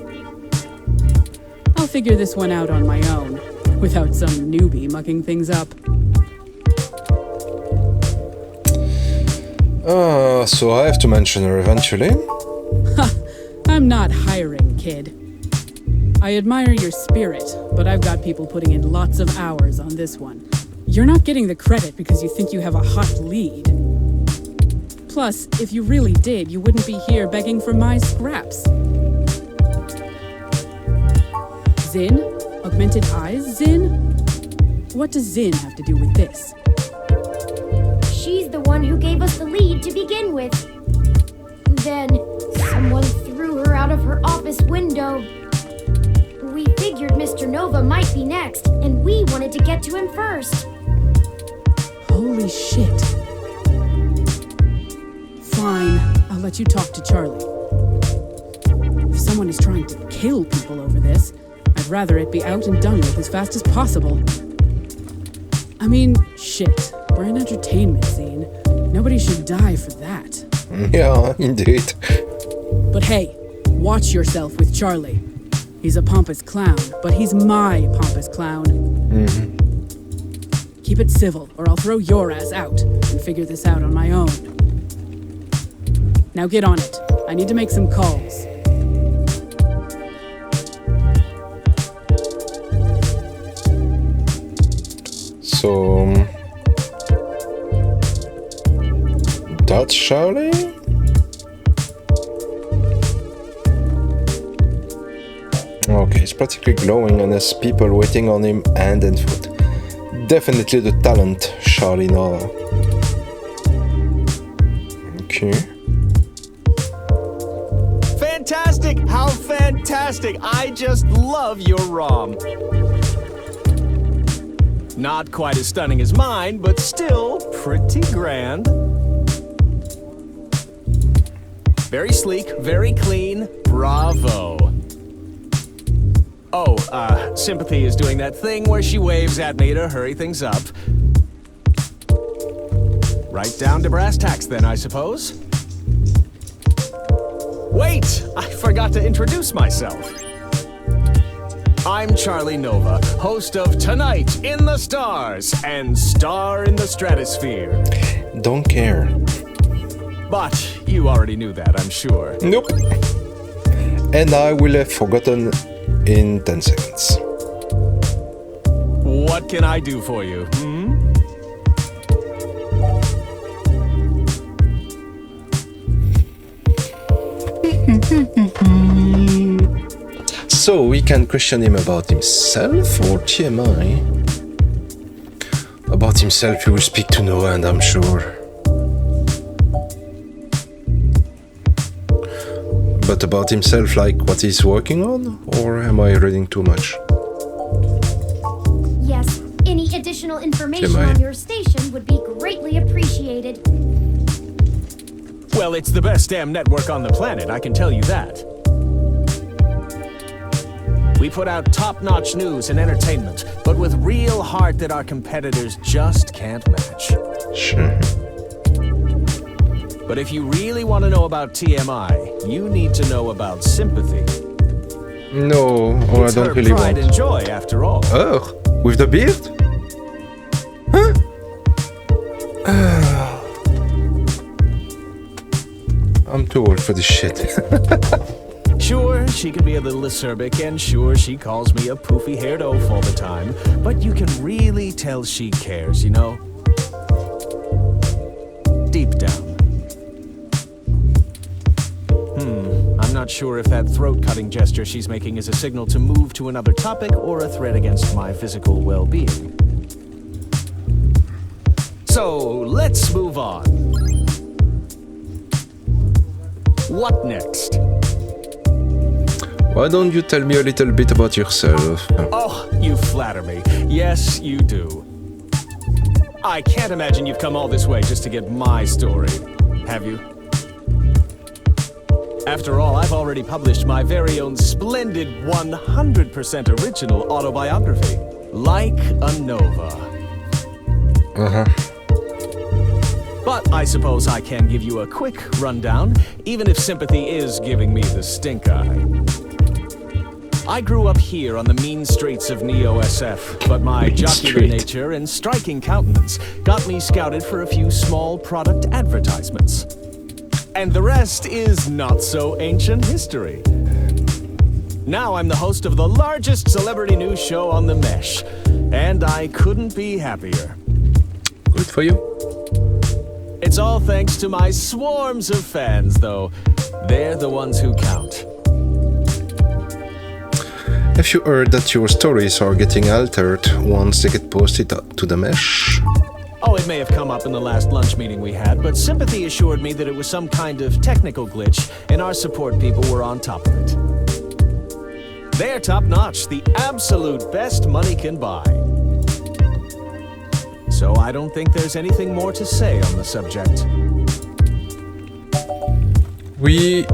Speaker 6: I'll figure this one out on my own, without some newbie mucking things up.
Speaker 1: So I have to mention her eventually.
Speaker 6: Ha! I'm not hiring, kid. I admire your spirit, but I've got people putting in lots of hours on this one. You're not getting the credit because you think you have a hot lead. Plus, if you really did, you wouldn't be here begging for my scraps. Zin? Augmented eyes, Zin? What does Zin have to do with this?
Speaker 2: She's the one who gave us the lead to begin with. Then, someone threw her out of her office window. We figured Mr. Nova might be next, and we wanted to get to him first.
Speaker 6: Holy shit. Fine, I'll let you talk to Charlie. If someone is trying to kill people over this, I'd rather it be out and done with as fast as possible. I mean, shit, we're an entertainment scene. Nobody should die for that.
Speaker 1: Yeah, indeed.
Speaker 6: But hey, watch yourself with Charlie. He's a pompous clown, but he's my pompous clown. Keep it civil, or I'll throw your ass out and figure this out on my own. Now get on it. I need to make some calls.
Speaker 1: So... that's Charlie? Okay, he's practically glowing and has people waiting on him hand and foot. Definitely the talent, Charlie Nova. Okay.
Speaker 7: Fantastic! How fantastic! I just love your ROM. Not quite as stunning as mine, but still pretty grand. Very sleek, very clean. Bravo. Oh, Sympathy is doing that thing where she waves at me to hurry things up. Right down to brass tacks then, I suppose. Wait! I forgot to introduce myself. I'm Charlie Nova, host of Tonight in the Stars and Star in the Stratosphere.
Speaker 1: Don't care.
Speaker 7: But You already knew that, I'm sure.
Speaker 1: Nope. And I will have forgotten in 10 seconds.
Speaker 7: What can I do for you?
Speaker 1: So we can question him about himself or TMI? About himself he will speak to no end, I'm sure. But about himself, like what he's working on? Or am I reading too much?
Speaker 2: Yes, any additional information
Speaker 1: TMI.
Speaker 2: on your station would be greatly appreciated.
Speaker 7: Well, it's the best damn network on the planet, I can tell you that. We put out top-notch news and entertainment, but with real heart that our competitors just can't match.
Speaker 1: Sure.
Speaker 7: But if you really want to know about TMI, you need to know about sympathy.
Speaker 1: No, or
Speaker 7: It's
Speaker 1: I don't
Speaker 7: her
Speaker 1: really
Speaker 7: pride
Speaker 1: want.
Speaker 7: and joy, after all.
Speaker 1: Oh, with the beard? Huh? I'm too old for this shit.
Speaker 7: Sure, she can be a little acerbic, and sure, she calls me a poofy-haired oaf all the time, but you can really tell she cares, you know? Deep down. I'm not sure if that throat-cutting gesture she's making is a signal to move to another topic or a threat against my physical well-being. So, let's move on. What next?
Speaker 1: Why don't you tell me a little bit about yourself?
Speaker 7: Oh, you flatter me. Yes, you do. I can't imagine you've come all this way just to get my story, have you? After all, I've already published my very own splendid 100% original autobiography, Like a Nova. But I suppose I can give you a quick rundown, even if sympathy is giving me the stink eye. I grew up here on the mean streets of Neo-SF, but my jocular nature and striking countenance got me scouted for a few small product advertisements. And the rest is not so ancient history. Now I'm the host of the largest celebrity news show on the mesh, and I couldn't be happier.
Speaker 1: Good for you.
Speaker 7: It's all thanks to my swarms of fans, though. They're the ones who count.
Speaker 1: Have you heard that your stories are getting altered once they get posted to the mesh?
Speaker 7: Oh, it may have come up in the last lunch meeting we had, but Sympathy assured me that it was some kind of technical glitch, and our support people were on top of it. They're top-notch, the absolute best money can buy. So I don't think there's anything more to say on the subject.
Speaker 1: We've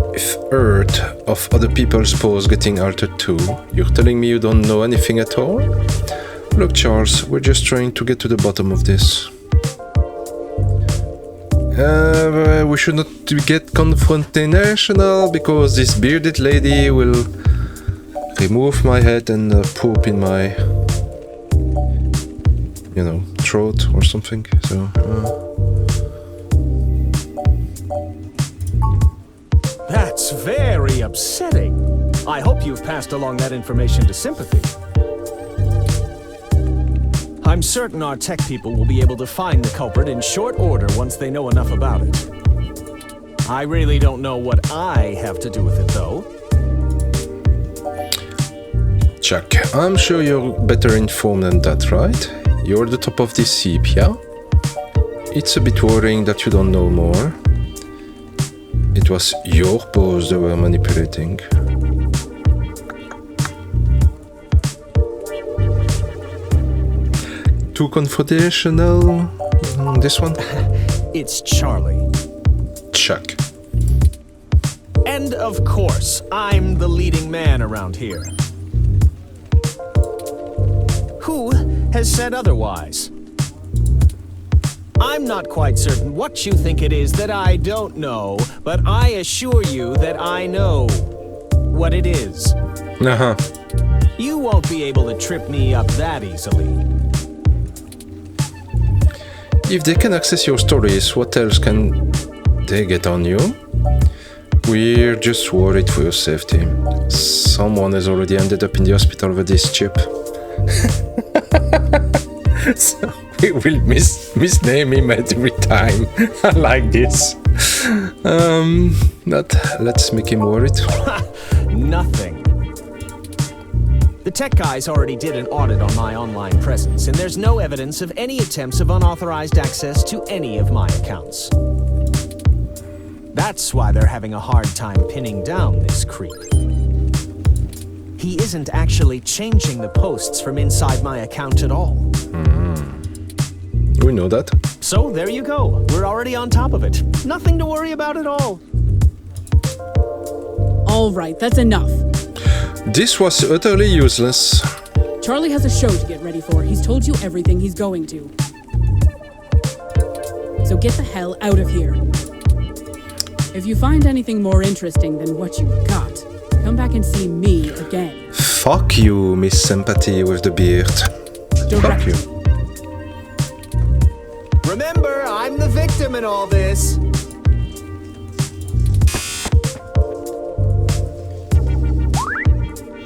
Speaker 1: heard of other people's posts getting altered too. You're telling me you don't know anything at all? Look, Charles, we're just trying to get to the bottom of this. We should not get confrontational because this bearded lady will remove my head and poop in my, throat or something. So.
Speaker 7: That's very upsetting. I hope you've passed along that information to Sympathy. I'm certain our tech people will be able to find the culprit in short order once they know enough about it. I really don't know what I have to do with it, though.
Speaker 1: Chuck, I'm sure you're better informed than that, right? You're the top of this heap, yeah? It's a bit worrying that you don't know more. It was your post they were manipulating. Too confrontational? This one?
Speaker 7: It's Charlie.
Speaker 1: Chuck.
Speaker 7: And of course, I'm the leading man around here. Who has said otherwise? I'm not quite certain what you think it is that I don't know, but I assure you that I know what it is. You won't be able to trip me up that easily.
Speaker 1: If they can access your stories, what else can they get on you? We're just worried for your safety. Someone has already ended up in the hospital with this chip. So we will misname him every time. I like this. But let's make him worried.
Speaker 7: Nothing. The tech guys already did an audit on my online presence, and there's no evidence of any attempts of unauthorized access to any of my accounts. That's why they're having a hard time pinning down this creep. He isn't actually changing the posts from inside my account at all.
Speaker 1: We know that.
Speaker 7: So there you go. We're already on top of it. Nothing to worry about at all.
Speaker 6: All right, that's enough.
Speaker 1: This was utterly useless.
Speaker 6: Charlie has a show to get ready for. He's told you everything he's going to. So get the hell out of here. If you find anything more interesting than what you've got, come back and see me again.
Speaker 1: Fuck you, Miss Sympathy with the beard. Fuck you.
Speaker 7: Remember, I'm the victim in all this.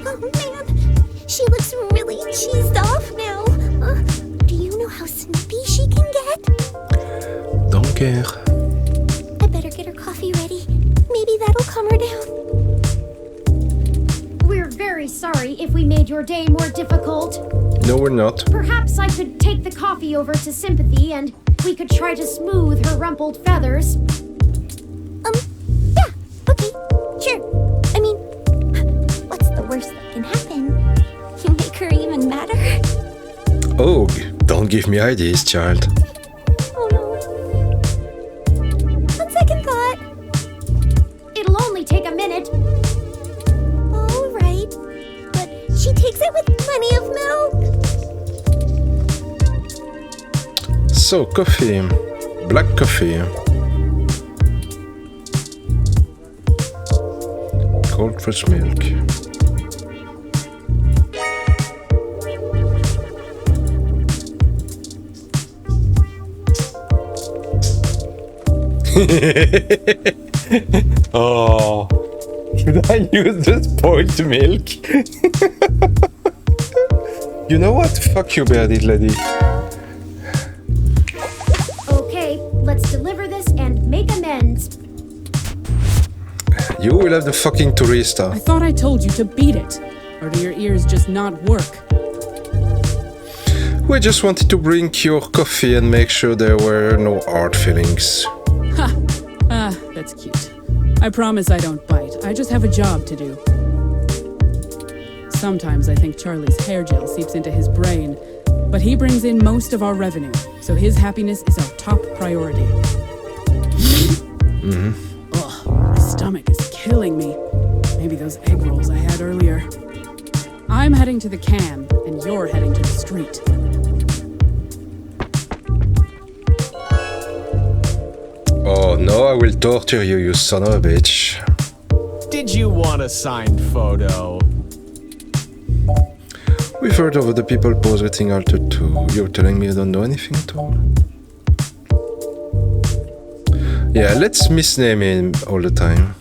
Speaker 5: Oh man, she looks really cheesed off now. Do you know how snippy she can get?
Speaker 1: Don't care.
Speaker 5: I better get her coffee ready. Maybe that'll calm her down.
Speaker 2: We're very sorry if we made your day more difficult.
Speaker 1: No, we're not.
Speaker 2: Perhaps I could take the coffee over to Sympathy and we could try to smooth her rumpled feathers.
Speaker 5: Yeah, okay, sure. I mean, what's the worst that can happen? You make her even madder?
Speaker 1: Oh, don't give me ideas, child.
Speaker 5: Oh no. On second thought.
Speaker 2: It'll only take a minute.
Speaker 5: All right, but she takes it with plenty of milk.
Speaker 1: So, coffee. Black coffee. Cold fresh milk. Oh, should I use the spoiled milk? You know what? Fuck you, bearded lady.
Speaker 2: Okay, let's deliver this and make amends.
Speaker 1: You will have the fucking tourista.
Speaker 6: I thought I told you to beat it. Or do your ears just not work?
Speaker 1: We just wanted to bring your coffee and make sure there were no hard feelings.
Speaker 6: That's cute. I promise I don't bite. I just have a job to do. Sometimes I think Charlie's hair gel seeps into his brain, but he brings in most of our revenue, so his happiness is our top priority. Ugh, my stomach is killing me. Maybe those egg rolls I had earlier. I'm heading to the can, and you're heading to the street.
Speaker 1: Oh no, I will torture you, you son of a bitch.
Speaker 7: Did you want a signed photo?
Speaker 1: We've heard of other people posing altered too. You're telling me you don't know anything at all? Yeah, let's misname him all the time.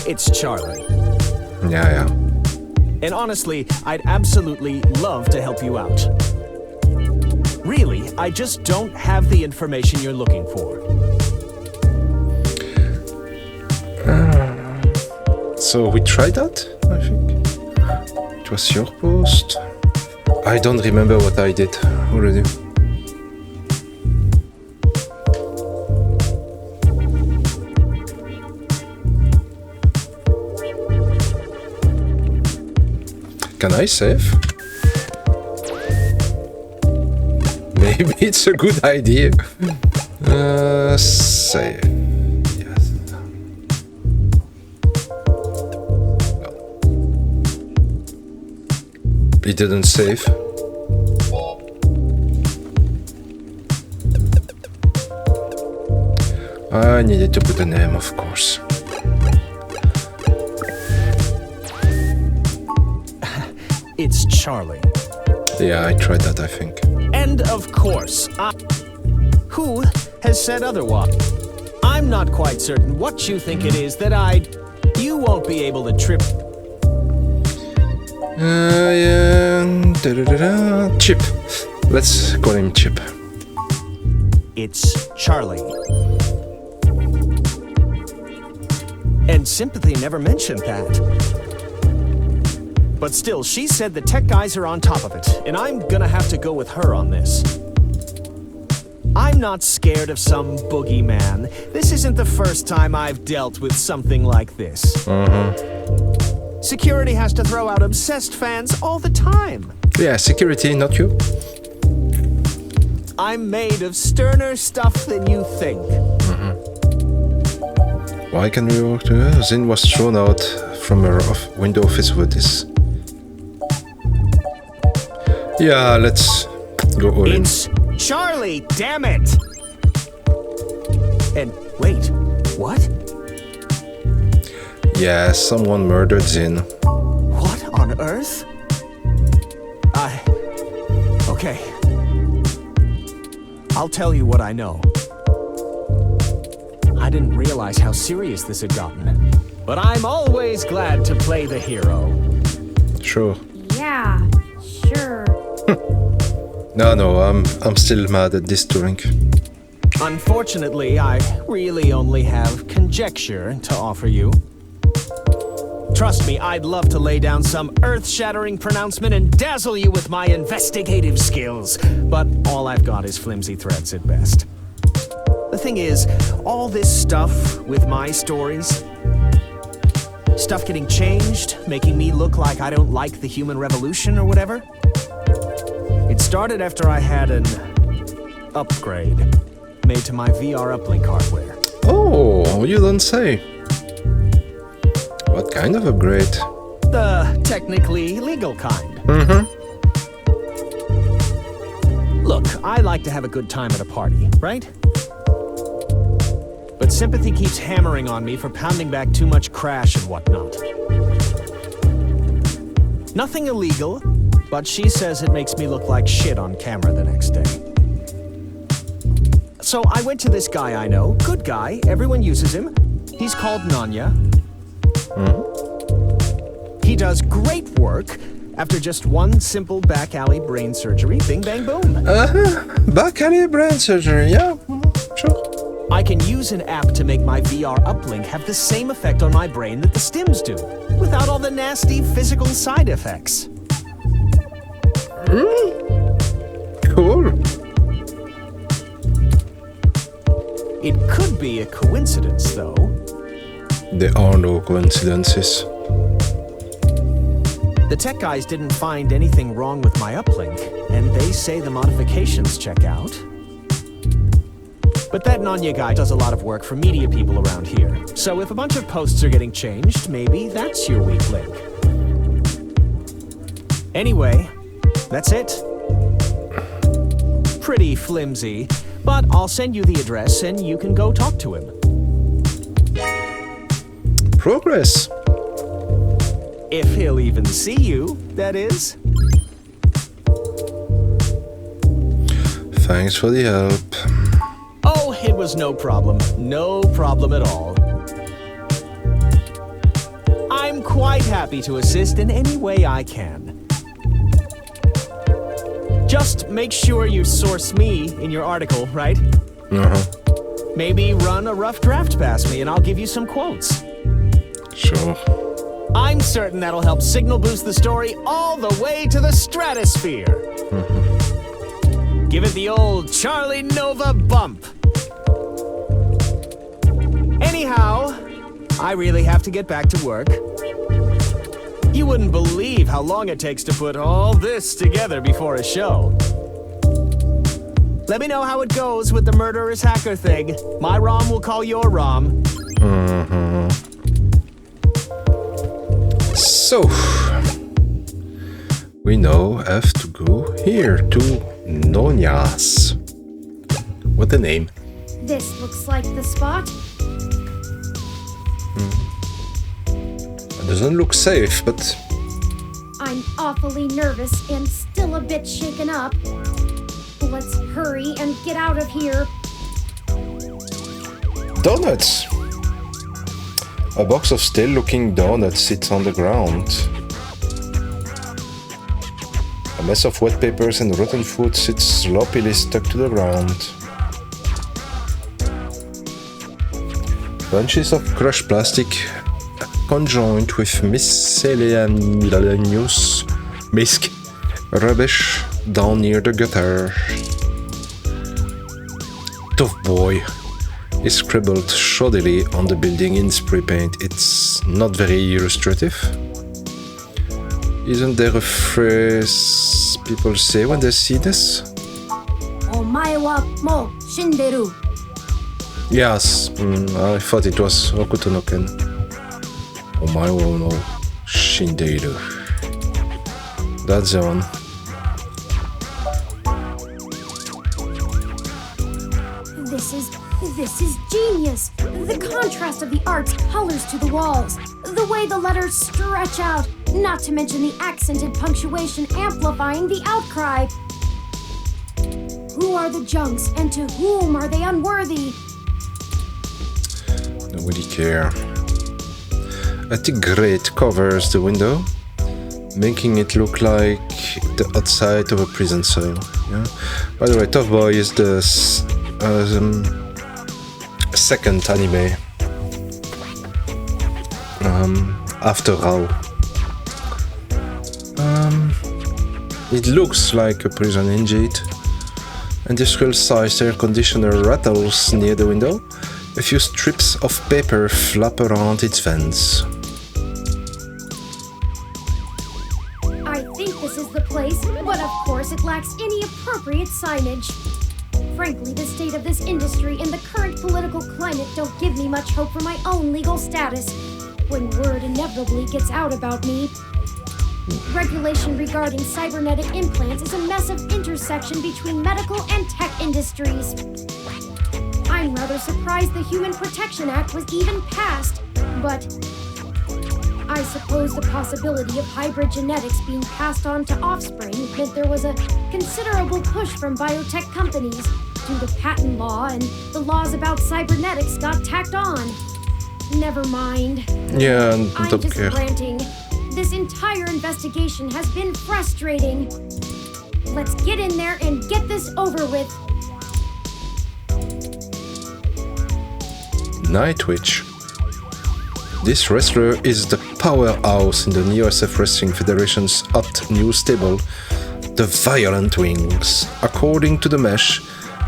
Speaker 7: It's Charlie.
Speaker 1: Yeah.
Speaker 7: And honestly, I'd absolutely love to help you out. Really, I just don't have the information you're looking for.
Speaker 1: So we tried that, I think. It was your post. I don't remember what I did already. Can I save? Maybe it's a good idea. Save. Yes. It didn't save. I needed to put a name, of course.
Speaker 7: It's Charlie.
Speaker 1: Yeah, I tried that, I think.
Speaker 7: And of course, Who has said otherwise? I'm not quite certain what you think it is that You won't be able to trip.
Speaker 1: Yeah. Chip. Let's call him Chip.
Speaker 7: It's Charlie. And Sympathy never mentioned that. But still, she said the tech guys are on top of it, and I'm gonna have to go with her on this. I'm not scared of some boogeyman. This isn't the first time I've dealt with something like this. Security has to throw out obsessed fans all the time.
Speaker 1: Yeah, security, not you.
Speaker 7: I'm made of sterner stuff than you think.
Speaker 1: Why can we walk to Zin was thrown out from her window office with this. Yeah, let's go all in.
Speaker 7: It's Charlie, damn it! And wait, what?
Speaker 1: Yeah, someone murdered Zin.
Speaker 7: What on earth? Okay. I'll tell you what I know. I didn't realize how serious this had gotten. But I'm always glad to play the hero.
Speaker 1: Sure.
Speaker 2: Yeah, sure.
Speaker 1: No, I'm still mad at this Turing.
Speaker 7: Unfortunately, I really only have conjecture to offer you. Trust me, I'd love to lay down some earth-shattering pronouncement and dazzle you with my investigative skills, but all I've got is flimsy threads at best. The thing is, all this stuff with my stories, stuff getting changed, making me look like I don't like the human revolution or whatever, it started after I had an upgrade made to my VR uplink hardware.
Speaker 1: Oh, you don't say. What kind of upgrade?
Speaker 7: The technically legal kind. Look, I like to have a good time at a party, right? But Sympathy keeps hammering on me for pounding back too much crash and whatnot. Nothing illegal, but she says it makes me look like shit on camera the next day. So I went to this guy I know, good guy, everyone uses him. He's called Nanya. He does great work after just one simple back alley brain surgery. Bing, bang, boom.
Speaker 1: Back alley brain surgery, yeah, sure.
Speaker 7: I can use an app to make my VR uplink have the same effect on my brain that the stims do, without all the nasty physical side effects.
Speaker 1: Cool.
Speaker 7: It could be a coincidence, though.
Speaker 1: There are no coincidences.
Speaker 7: The tech guys didn't find anything wrong with my uplink, and they say the modifications check out. But that Nanya guy does a lot of work for media people around here, so if a bunch of posts are getting changed, maybe that's your weak link. Anyway, that's it. Pretty flimsy, but I'll send you the address and you can go talk to him.
Speaker 1: Progress.
Speaker 7: If he'll even see you, that is.
Speaker 1: Thanks for the help.
Speaker 7: Oh, it was no problem. No problem at all. I'm quite happy to assist in any way I can. Just make sure you source me in your article, right? Maybe run a rough draft past me and I'll give you some quotes.
Speaker 1: Sure.
Speaker 7: I'm certain that'll help signal boost the story all the way to the stratosphere. Give it the old Charlie Nova bump. Anyhow, I really have to get back to work. You wouldn't believe how long it takes to put all this together before a show. Let me know how it goes with the murderous hacker thing. My ROM will call your ROM.
Speaker 1: So, we now have to go here to Nonya's. What a name.
Speaker 2: This looks like the spot.
Speaker 1: It doesn't look safe, but...
Speaker 2: I'm awfully nervous and still a bit shaken up. Let's hurry and get out of here
Speaker 1: Donuts! A box of stale-looking donuts sits on the ground. A mess of wet papers and rotten food sits sloppily stuck to the ground. Bunches of crushed plastic conjoined with miscellaneous rubbish down near the gutter. Tough boy is scribbled shoddily on the building in spray paint. It's not very illustrative. Isn't there a phrase people say when they see this?
Speaker 2: Omae wa mo shinderu.
Speaker 1: Yes, I thought it was Hokuto no Ken. Omae wa no shindeiru. That's the one.
Speaker 2: This is genius! The contrast of the art's colors to the walls, the way the letters stretch out, not to mention the accented punctuation amplifying the outcry. Who are the junks and to whom are they unworthy?
Speaker 1: Nobody care. A thick grate covers the window, making it look like the outside of a prison cell. Yeah? By the way, Tough Boy is the second anime after Rao. It looks like a prison indeed. Industrial-sized air conditioner rattles near the window. A few strips of paper flap around its vents.
Speaker 2: I think this is the place, but of course it lacks any appropriate signage. Frankly, the state of this industry and the current political climate don't give me much hope for my own legal status. When word inevitably gets out about me. Regulation regarding cybernetic implants is a mess of intersection between medical and tech industries. I'm rather surprised the Human Protection Act was even passed, but I suppose the possibility of hybrid genetics being passed on to offspring meant there was a considerable push from biotech companies due to patent law, and the laws about cybernetics got tacked on. Never mind.
Speaker 1: Yeah,
Speaker 2: I'm just ranting. This entire investigation has been frustrating. Let's get in there and get this over with.
Speaker 1: Night Witch. This wrestler is the powerhouse in the Neo-SF Wrestling Federation's hot new stable, the Violent Wings. According to the Mesh,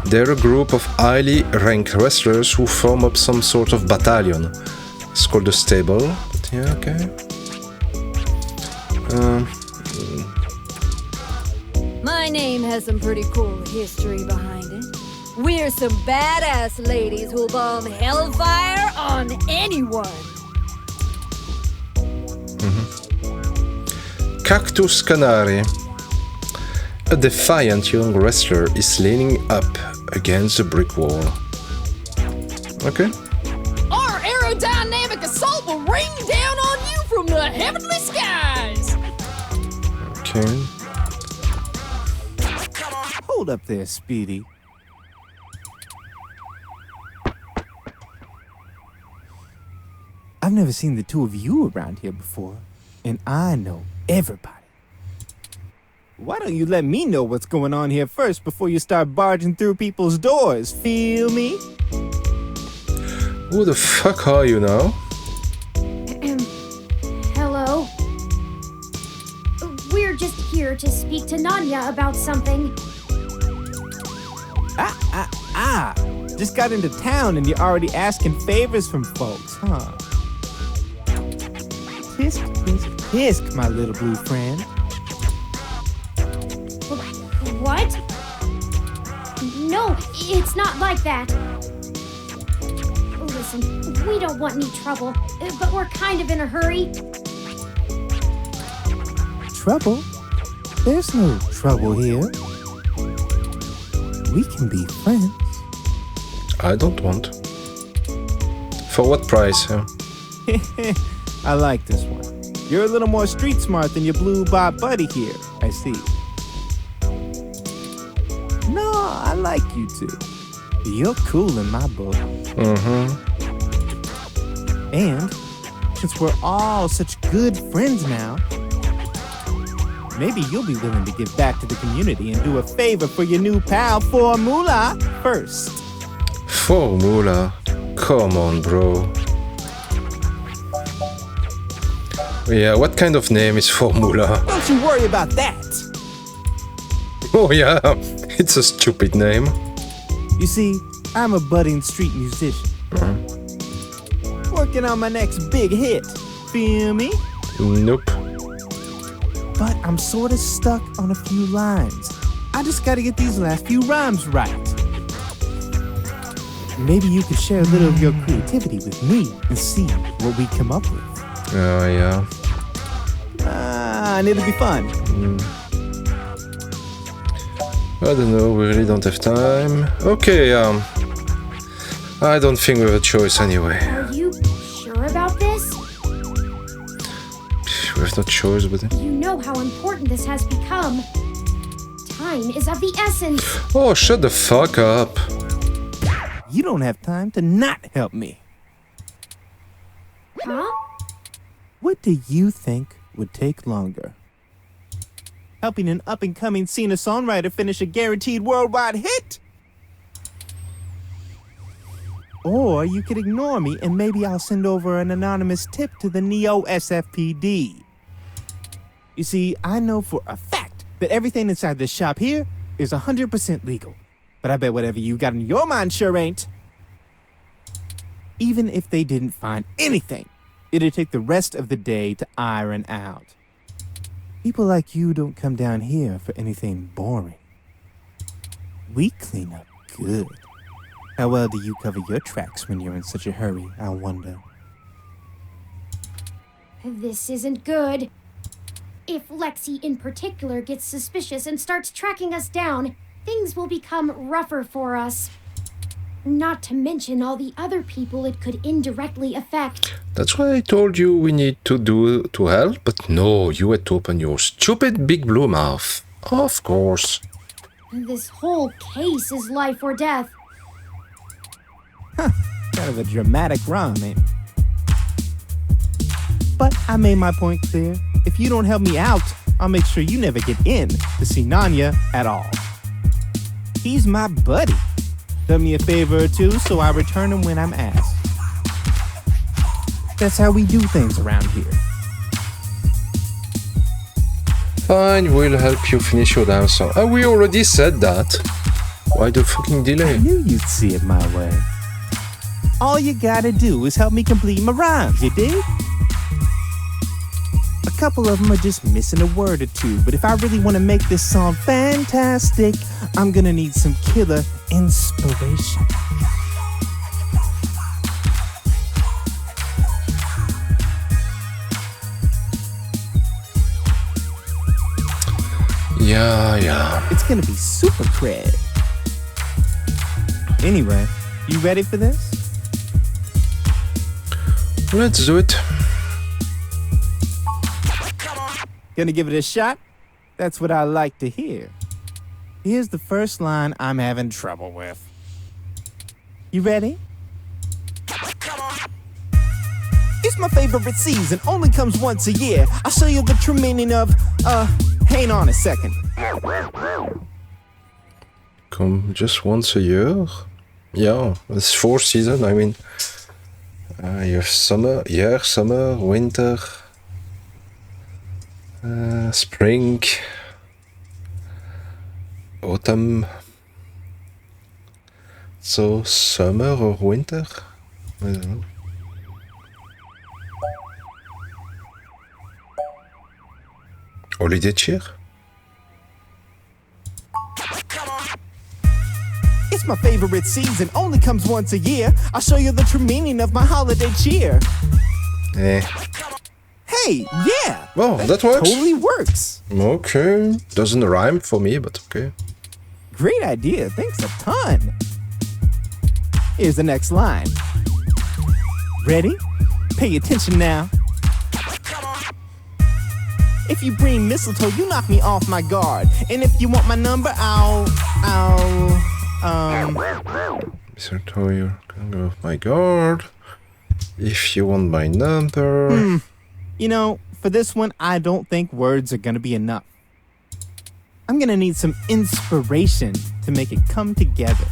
Speaker 1: they're a group of highly ranked wrestlers who form up some sort of battalion. It's called the stable, but yeah, okay.
Speaker 8: My name has some pretty cool history behind it. We're some badass ladies who'll bomb hellfire on anyone.
Speaker 1: Cactus Canary. A defiant young wrestler is leaning up against a brick wall. Okay.
Speaker 3: Our aerodynamic assault will rain down on you from the heavenly skies!
Speaker 1: Okay.
Speaker 9: Hold up there, Speedy. I've never seen the two of you around here before, and I know everybody. Why don't you let me know what's going on here first before you start barging through people's doors, feel me?
Speaker 1: Who the fuck are you now?
Speaker 2: Hello? We're just here to speak to Nanya about something.
Speaker 9: Just got into town and you're already asking favors from folks, huh? Tisk, tisk, tisk, my little blue friend.
Speaker 2: What? No, it's not like that. Listen, we don't want any trouble, but we're kind of in a hurry.
Speaker 9: Trouble? There's no trouble here. We can be friends.
Speaker 1: I don't want. For what price? Huh?
Speaker 9: I like this one. You're a little more street smart than your blue bob buddy here, I see. No, I like you two. You're cool in my book. And since we're all such good friends now, maybe you'll be willing to give back to the community and do a favor for your new pal, Formula, first.
Speaker 1: Formula? Come on, bro. Yeah, what kind of name is Formula?
Speaker 9: Don't you worry about that.
Speaker 1: Oh yeah, it's a stupid name.
Speaker 9: You see, I'm a budding street musician. Working on my next big hit. Feel me?
Speaker 1: Nope.
Speaker 9: But I'm sort of stuck on a few lines. I just gotta get these last few rhymes right. Maybe you could share a little of your creativity with me and see what we come up with.
Speaker 1: Oh yeah.
Speaker 9: And it'll be fun.
Speaker 1: I don't know, we really don't have time. Okay, I don't think we have a choice anyway.
Speaker 2: Are you sure about this?
Speaker 1: We have no choice but it.
Speaker 2: You know how important this has become. Time is of the essence.
Speaker 1: Oh, shut the fuck up.
Speaker 9: You don't have time to not help me.
Speaker 2: Huh?
Speaker 9: What do you think would take longer? Helping an up-and-coming singer-songwriter finish a guaranteed worldwide hit? Or you could ignore me and maybe I'll send over an anonymous tip to the Neo SFPD. You see, I know for a fact that everything inside this shop here is 100% legal. But I bet whatever you got in your mind sure ain't. Even if they didn't find anything, it'd take the rest of the day to iron out. People like you don't come down here for anything boring. We clean up good. How well do you cover your tracks when you're in such a hurry, I wonder?
Speaker 2: This isn't good. If Lexi in particular gets suspicious and starts tracking us down, things will become rougher for us. Not to mention all the other people it could indirectly affect.
Speaker 1: That's why I told you we need to help, but no, you had to open your stupid big blue mouth. Of course.
Speaker 2: This whole case is life or death.
Speaker 9: Kind of a dramatic rhyme, ain't it? But I made my point clear. If you don't help me out, I'll make sure you never get in to see Nanya at all. He's my buddy. Done me a favor or two, so I return him when I'm asked. That's how we do things around here.
Speaker 1: Fine, we'll help you finish your damn song. Oh, we already said that. Why the fucking
Speaker 9: I
Speaker 1: delay?
Speaker 9: knew you'd see it my way. All you gotta do is help me complete my rhymes, you dig? A couple of them are just missing a word or two, but if I really want to make this song fantastic, I'm gonna need some killer inspiration.
Speaker 1: Yeah.
Speaker 9: It's gonna be super cred. Anyway, you ready for this?
Speaker 1: Let's do it.
Speaker 9: Gonna give it a shot? That's what I like to hear. Here's the first line I'm having trouble with. You ready? It's my favorite season, only comes once a year. I'll show you the true meaning of, hang on a second.
Speaker 1: Come just once a year? Yeah, it's 4 seasons, I mean. You have summer, winter, spring, autumn. So summer or winter? I don't know. Holiday cheer?
Speaker 9: It's my favorite season, only comes once a year. I'll show you the true meaning of my holiday cheer.
Speaker 1: Eh.
Speaker 9: Hey, yeah!
Speaker 1: Oh, that works.
Speaker 9: Totally works.
Speaker 1: Okay. Doesn't rhyme for me, but okay.
Speaker 9: Great idea, thanks a ton. Here's the next line. Ready? Pay attention now. If you bring mistletoe, you knock me off my guard. And if you want my number, I'll
Speaker 1: So you can go off my guard. If you want my number.
Speaker 9: You know, for this one, I don't think words are gonna be enough. I'm gonna need some inspiration to make it come together.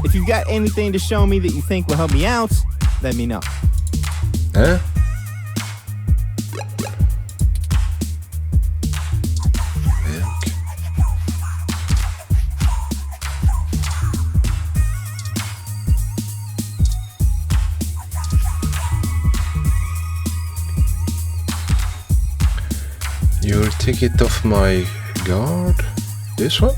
Speaker 9: If you've got anything to show me that you think will help me out, let me know.
Speaker 1: Huh? You'll take it off my guard. This one?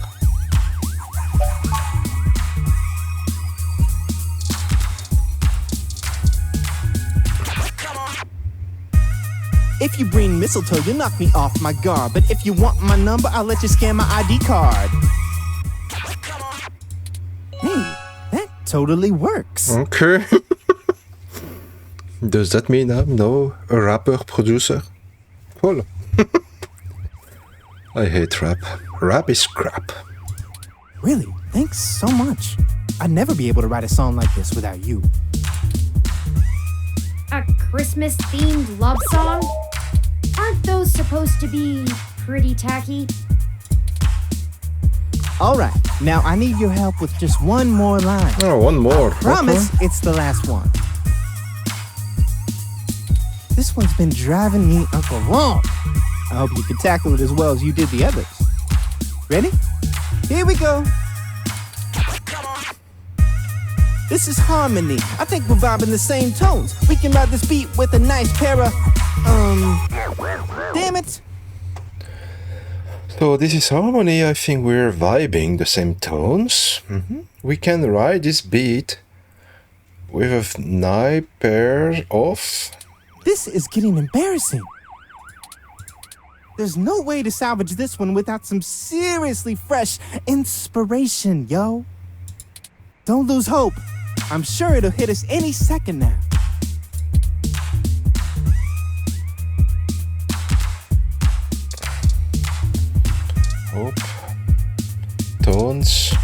Speaker 9: If you bring mistletoe, you'll knock me off my guard. But if you want my number, I'll let you scan my ID card. Hey, that totally works.
Speaker 1: Okay. Does that mean I'm now a rapper producer? Cool. I hate rap. Rap is crap.
Speaker 9: Really? Thanks so much. I'd never be able to write a song like this without you.
Speaker 2: A Christmas-themed love song? Aren't those supposed to be pretty tacky?
Speaker 9: All right, now I need your help with just one more line.
Speaker 1: Oh, one more.
Speaker 9: Promise it's the last one. This one's been driving me up a wall. I hope you can tackle it as well as you did the others. Ready? Here we go. This is harmony. I think we're vibing the same tones. We can ride this beat with a nice pair of, damn it.
Speaker 1: So this is harmony. I think we're vibing the same tones. We can ride this beat with a nice pair of...
Speaker 9: This is getting embarrassing. There's no way to salvage this one without some seriously fresh inspiration, yo. Don't lose hope. I'm sure it'll hit us any second now.
Speaker 1: Hope. Tones.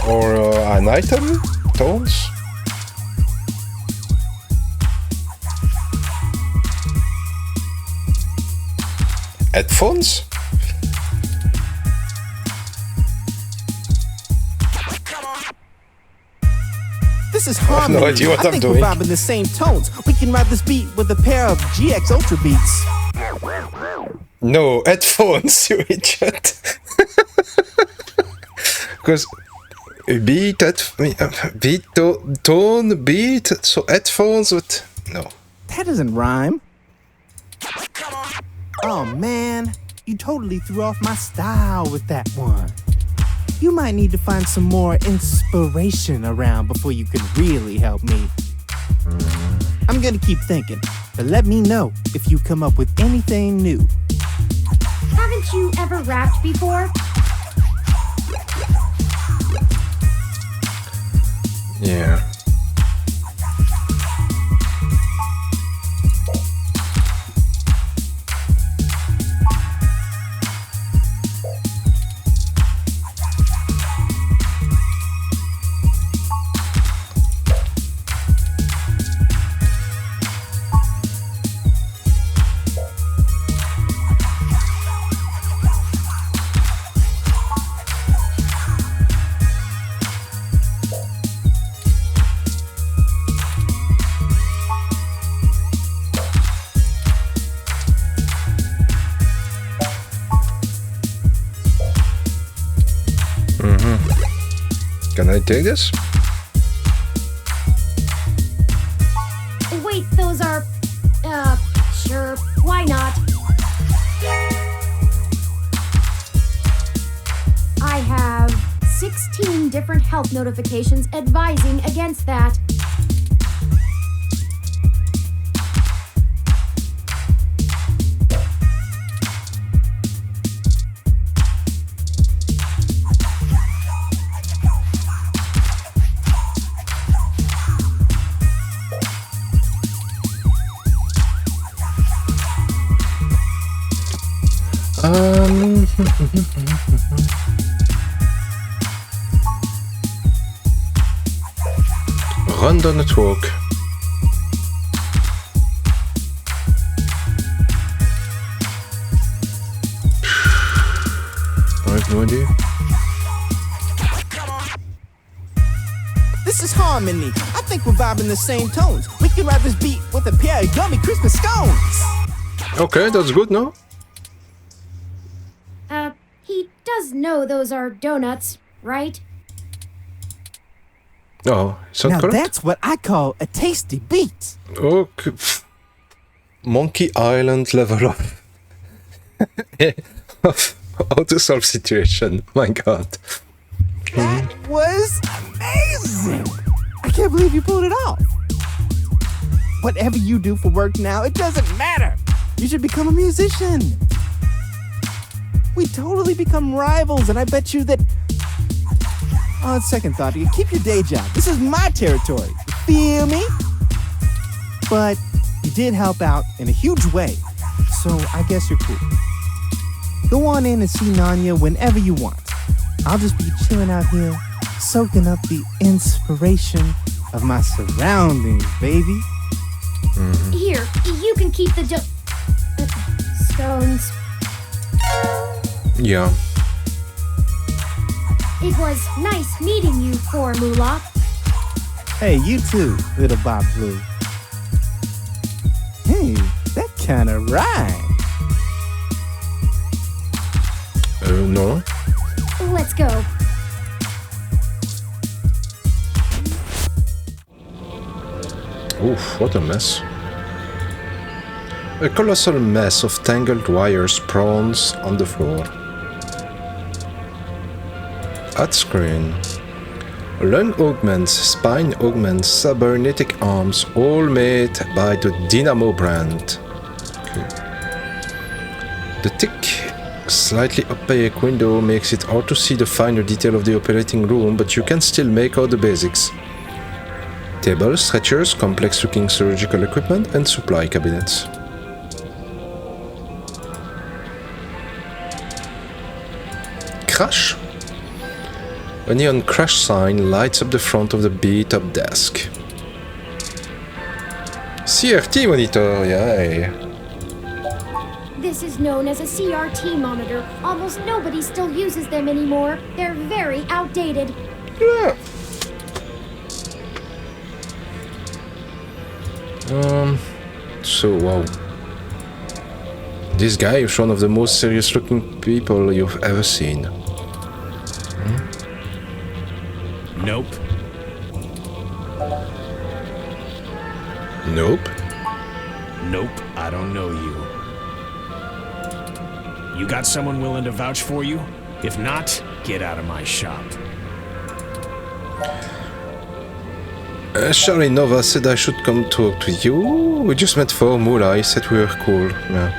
Speaker 1: Or an item? Tones? Headphones?
Speaker 9: This is harmony.
Speaker 1: no idea what I'm
Speaker 9: think
Speaker 1: doing.
Speaker 9: we're vibing the same tones. We can ride this beat with a pair of GX Ultra beats.
Speaker 1: No, headphones, you idiot. Because beat, tone, beat, so headphones with... No.
Speaker 9: That doesn't rhyme. Oh man, you totally threw off my style with that one. You might need to find some more inspiration around before you can really help me. I'm gonna keep thinking, but let me know if you come up with anything new.
Speaker 2: Haven't you ever rapped before?
Speaker 1: Yeah. Can I take this?
Speaker 2: Wait, those are... sure, why not? I have 16 different health notifications advising against that.
Speaker 1: Run the network. I have no idea.
Speaker 9: This is harmony. I think we're vibing the same tones. We can ride this beat with a pair of yummy Christmas scones.
Speaker 1: Okay, that's good, no?
Speaker 2: He does know those are donuts, right?
Speaker 1: Oh, is that
Speaker 9: Now
Speaker 1: correct?
Speaker 9: that's what I call a tasty beat.
Speaker 1: Okay. Monkey Island level up. How to solve situation. My god.
Speaker 9: That was amazing. I can't believe you pulled it off. Whatever you do for work now, it doesn't matter. You should become a musician. We totally become rivals, and I bet you that... On second thought, you keep your day job. This is my territory. You feel me? But you did help out in a huge way, so I guess you're cool. Go on in and see Nanya whenever you want. I'll just be chilling out here, soaking up the inspiration of my surroundings, baby.
Speaker 2: Here, you can keep the scones.
Speaker 1: Yeah.
Speaker 2: It was nice meeting you, Formula.
Speaker 9: Hey, you too, little Bob Blue. Hey, that kinda rhymes.
Speaker 1: No.
Speaker 2: Let's go.
Speaker 1: Oof, what a mess. A colossal mess of tangled wires sprawls on the floor. At screen. Lung augments, spine augments, cybernetic arms, all made by the Dynamo brand. Okay. The thick, slightly opaque window makes it hard to see the finer detail of the operating room, but you can still make out the basics. Tables, stretchers, complex-looking surgical equipment, and supply cabinets. Crash? A neon crash sign lights up the front of the beat-up desk. CRT monitor, yay!
Speaker 2: This is known as a CRT monitor. Almost nobody still uses them anymore. They're very outdated.
Speaker 1: Yeah. So, wow. This guy is one of the most serious-looking people you've ever seen.
Speaker 7: Nope.
Speaker 1: Nope.
Speaker 7: Nope, I don't know you. You got someone willing to vouch for you? If not, get out of my shop.
Speaker 1: Charlie Nova said I should come talk to you. We just met Formula, he said we were cool. Yeah.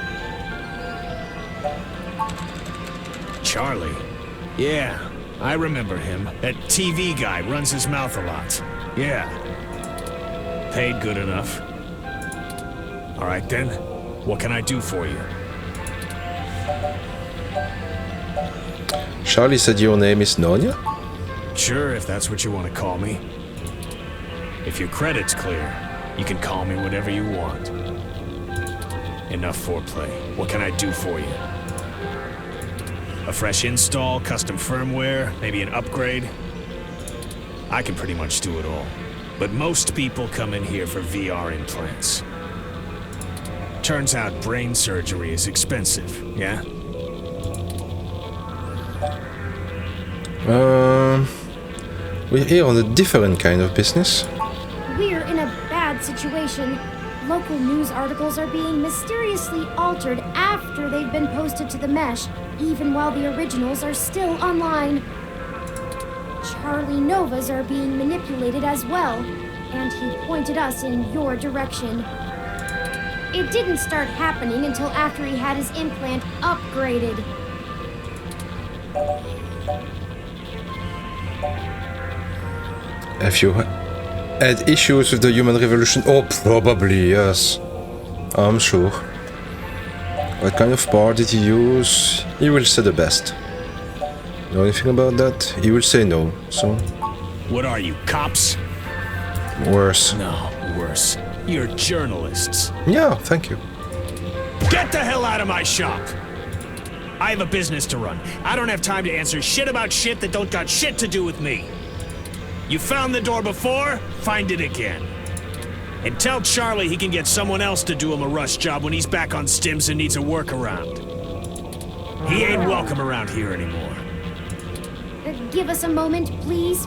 Speaker 7: Charlie? Yeah, I remember him. That TV guy runs his mouth a lot. Yeah. Paid good enough. Alright then, what can I do for you?
Speaker 1: Charlie said your name is Nonya?
Speaker 7: Sure, if that's what you want to call me. If your credit's clear, you can call me whatever you want. Enough foreplay. What can I do for you? A fresh install, custom firmware, maybe an upgrade? I can pretty much do it all. But most people come in here for VR implants. Turns out brain surgery is expensive, yeah?
Speaker 1: We're here on a different kind of business.
Speaker 2: We're in a bad situation. Local news articles are being mysteriously altered after they've been posted to the mesh, even while the originals are still online. Charlie Novas are being manipulated as well, and he pointed us in your direction. It didn't start happening until after he had his implant upgraded.
Speaker 1: Have you had issues with the human revolution? Oh, probably, yes. I'm sure. What kind of part did he use? He will say the best. Know anything about that? He will say no, so...
Speaker 7: What are you, cops?
Speaker 1: Worse.
Speaker 7: No, worse. You're journalists.
Speaker 1: Yeah, thank you.
Speaker 7: Get the hell out of my shop! I have a business to run. I don't have time to answer shit about shit that don't got shit to do with me. You found the door before, find it again. And tell Charlie he can get someone else to do him a rush job when he's back on stims and needs a workaround. He ain't welcome around here anymore.
Speaker 2: Give us a moment, please.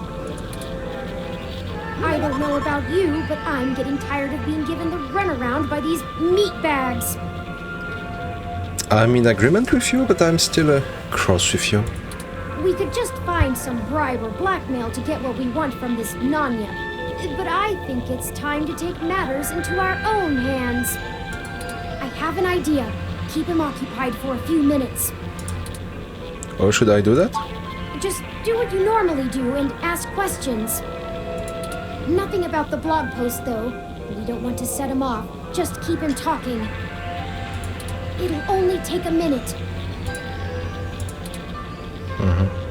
Speaker 2: I don't know about you, but I'm getting tired of being given the runaround by these meatbags.
Speaker 1: I'm in agreement with you, but I'm still cross with you.
Speaker 2: We could just find some bribe or blackmail to get what we want from this Nanya. But I think it's time to take matters into our own hands. I have an idea. Keep him occupied for a few minutes.
Speaker 1: Or should I do that?
Speaker 2: Just do what you normally do and ask questions. Nothing about the blog post, though. We don't want to set him off. Just keep him talking. It'll only take a minute.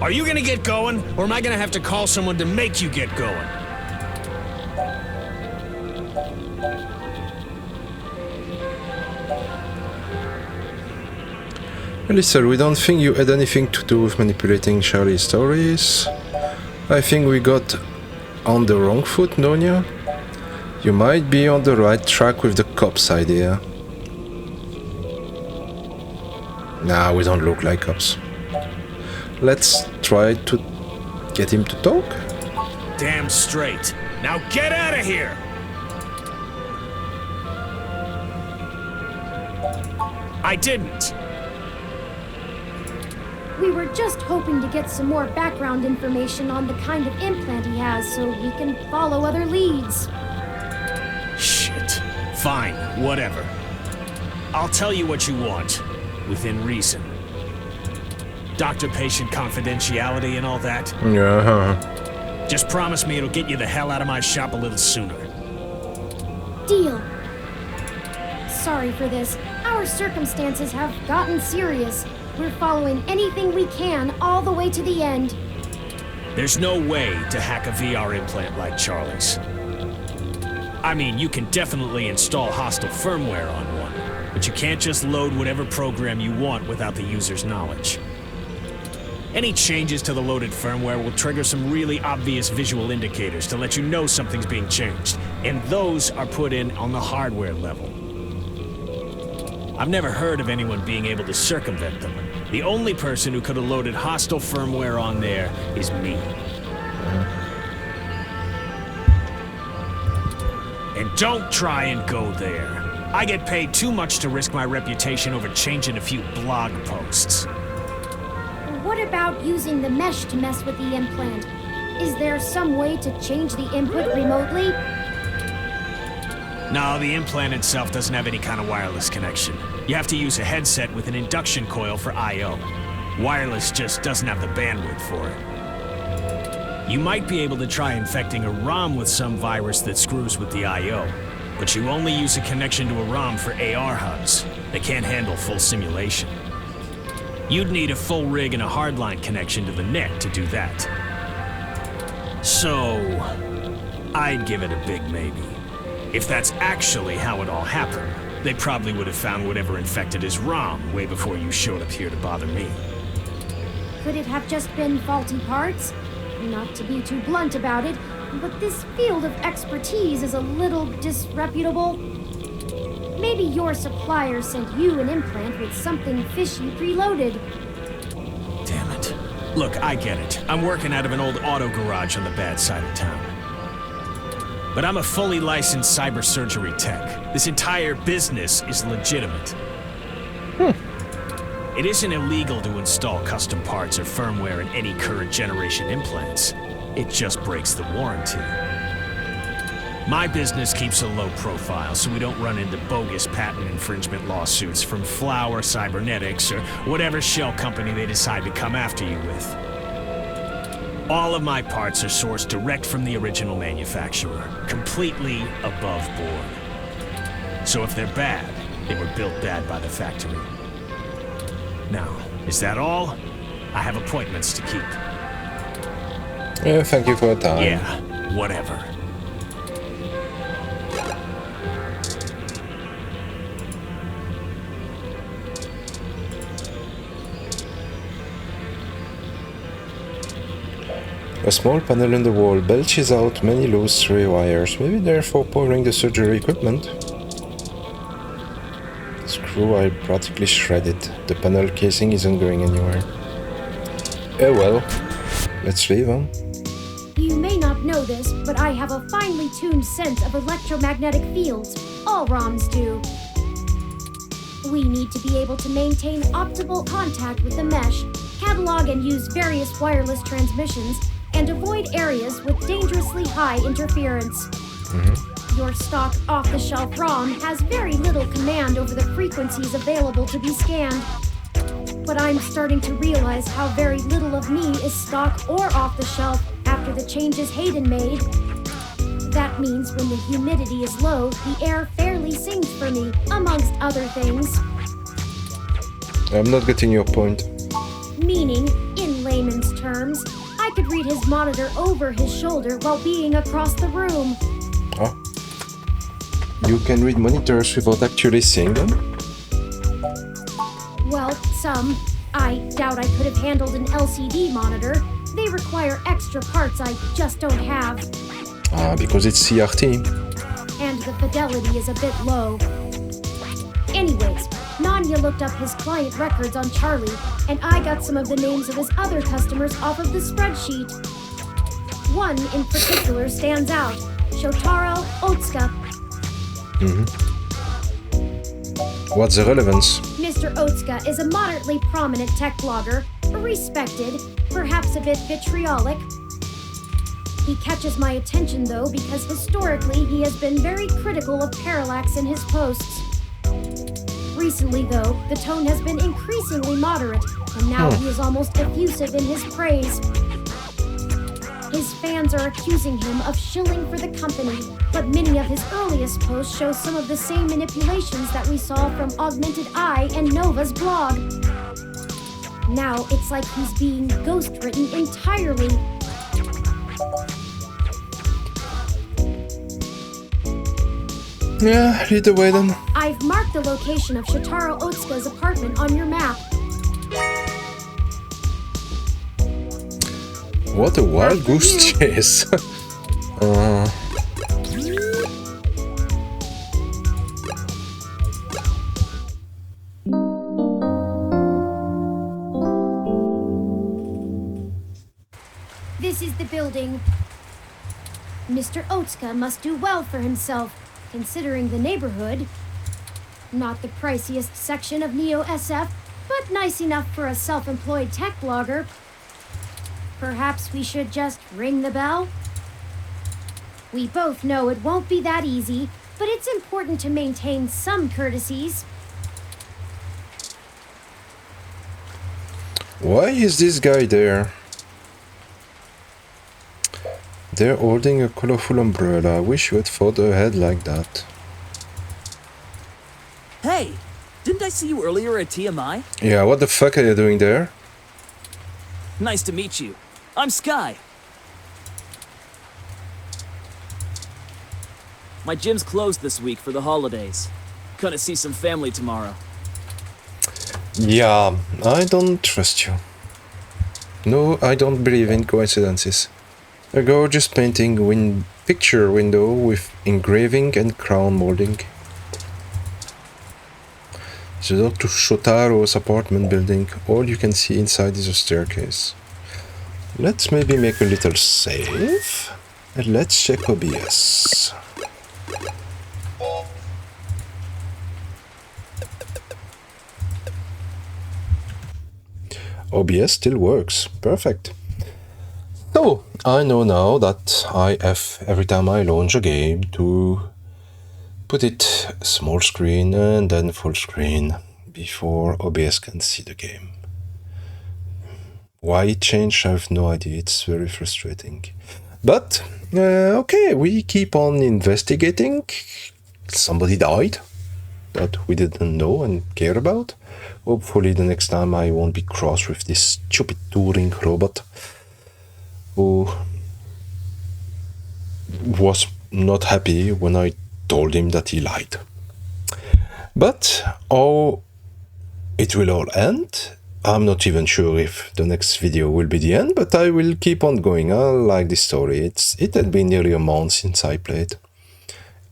Speaker 7: Are you gonna get going, or am I gonna have to call someone to make you get going?
Speaker 1: Listen, we don't think you had anything to do with manipulating Charlie's stories. I think we got on the wrong foot, Nonya. You might be on the right track with the cops idea. Nah, we don't look like cops. Let's try to get him to talk.
Speaker 7: Damn straight. Now get out of here! I didn't.
Speaker 2: We were just hoping to get some more background information on the kind of implant he has so we can follow other leads.
Speaker 7: Shit. Fine, whatever. I'll tell you what you want, within reason. Doctor-patient confidentiality and all that. Just promise me it'll get you the hell out of my shop a little sooner.
Speaker 2: Deal. Sorry for this. Our circumstances have gotten serious. We're following anything we can all the way to the end.
Speaker 7: There's no way to hack a VR implant like Charlie's. I mean, you can definitely install hostile firmware on one, but you can't just load whatever program you want without the user's knowledge. Any changes to the loaded firmware will trigger some really obvious visual indicators to let you know something's being changed, and those are put in on the hardware level. I've never heard of anyone being able to circumvent them. The only person who could have loaded hostile firmware on there is me. And don't try and go there. I get paid too much to risk my reputation over changing a few blog posts.
Speaker 2: What about using the mesh to mess with the implant? Is there some way to change the input remotely?
Speaker 7: No, the implant itself doesn't have any kind of wireless connection. You have to use a headset with an induction coil for I/O. Wireless just doesn't have the bandwidth for it. You might be able to try infecting a ROM with some virus that screws with the I/O, but you only use a connection to a ROM for AR hubs. They can't handle full simulation. You'd need a full rig and a hardline connection to the net to do that. So, I'd give it a big maybe. If that's actually how it all happened, they probably would have found whatever infected his ROM way before you showed up here to bother me.
Speaker 2: Could it have just been faulty parts? Not to be too blunt about it, but this field of expertise is a little disreputable. Maybe your supplier sent you an implant with something fishy preloaded.
Speaker 7: Damn it. Look, I get it. I'm working out of an old auto garage on the bad side of town. But I'm a fully licensed cyber surgery tech. This entire business is legitimate. It isn't illegal to install custom parts or firmware in any current generation implants. It just breaks the warranty. My business keeps a low profile so we don't run into bogus patent infringement lawsuits from Flower Cybernetics or whatever shell company they decide to come after you with. All of my parts are sourced direct from the original manufacturer, completely above board. So if they're bad, they were built bad by the factory. Now, is that all? I have appointments to keep.
Speaker 1: Yeah, thank you for your time.
Speaker 7: Yeah, whatever.
Speaker 1: A small panel in the wall belches out many loose stray wires, maybe therefore powering the surgery equipment. The screw are practically shredded. The panel casing isn't going anywhere. Oh well, let's leave, huh?
Speaker 2: You may not know this, but I have a finely tuned sense of electromagnetic fields. All ROMs do. We need to be able to maintain optimal contact with the mesh, catalog and use various wireless transmissions, and avoid areas with dangerously high interference. Your stock off-the-shelf ROM has very little command over the frequencies available to be scanned. But I'm starting to realize how very little of me is stock or off-the-shelf after the changes Hayden made. That means when the humidity is low, the air fairly sings for me, amongst other things.
Speaker 1: I'm not getting your point.
Speaker 2: Meaning, in layman's terms, I could read his monitor over his shoulder while being across the room.
Speaker 1: Oh. You can read monitors without actually seeing them?
Speaker 2: Well, some. I doubt I could have handled an LCD monitor. They require extra parts I just don't have.
Speaker 1: Because it's CRT.
Speaker 2: And the fidelity is a bit low. Anyways, Nanya looked up his client records on Charlie, and I got some of the names of his other customers off of the spreadsheet. One in particular stands out, Shotaro Otsuka.
Speaker 1: What's the relevance?
Speaker 2: Mr. Otsuka is a moderately prominent tech blogger, respected, perhaps a bit vitriolic. He catches my attention though because historically he has been very critical of parallax in his posts. Recently though, the tone has been increasingly moderate, and now he is almost effusive in his praise. His fans are accusing him of shilling for the company, but many of his earliest posts show some of the same manipulations that we saw from Augmented Eye and Nova's blog. Now it's like he's being ghost-written entirely.
Speaker 1: Yeah, lead the way then.
Speaker 2: I've marked the location of Shotaro Otsuka's apartment on your map.
Speaker 1: What a wild goose chase.
Speaker 2: This is the building. Mr. Otsuka must do well for himself, considering the neighborhood. Not the priciest section of Neo SF, but nice enough for a self-employed tech blogger. Perhaps we should just ring the bell? We both know it won't be that easy, but it's important to maintain some courtesies.
Speaker 1: Why is this guy there? They're holding a colorful umbrella. I wish you had thought ahead like that.
Speaker 10: Hey! Didn't I see you earlier at TMI?
Speaker 1: Yeah, what the fuck are you doing there?
Speaker 10: Nice to meet you. I'm Sky. My gym's closed this week for the holidays. Gonna see some family tomorrow.
Speaker 1: Yeah, I don't trust you. No, I don't believe in coincidences. A gorgeous painting picture window with engraving and crown molding. The door to Shotaro's apartment building. All you can see inside is a staircase. Let's maybe make a little save. And let's check OBS. OBS still works. Perfect. So, I know now that I have, every time I launch a game, to put it small screen and then full screen before OBS can see the game. Why it changed, I have no idea. It's very frustrating. But, okay, we keep on investigating. Somebody died that we didn't know and care about. hopefully the next time I won't be cross with this stupid Turing robot who was not happy when I told him that he lied. But how it will all end, I'm not even sure if the next video will be the end, but I will keep on going. I like this story. It had been nearly a month since I played.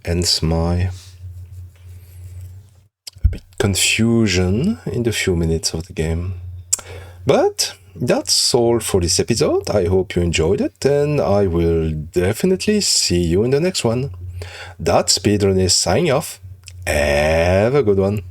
Speaker 1: Hence my confusion in the few minutes of the game. But that's all for this episode. I hope you enjoyed it, and I will definitely see you in the next one. That Speedrun is signing off. Have a good one.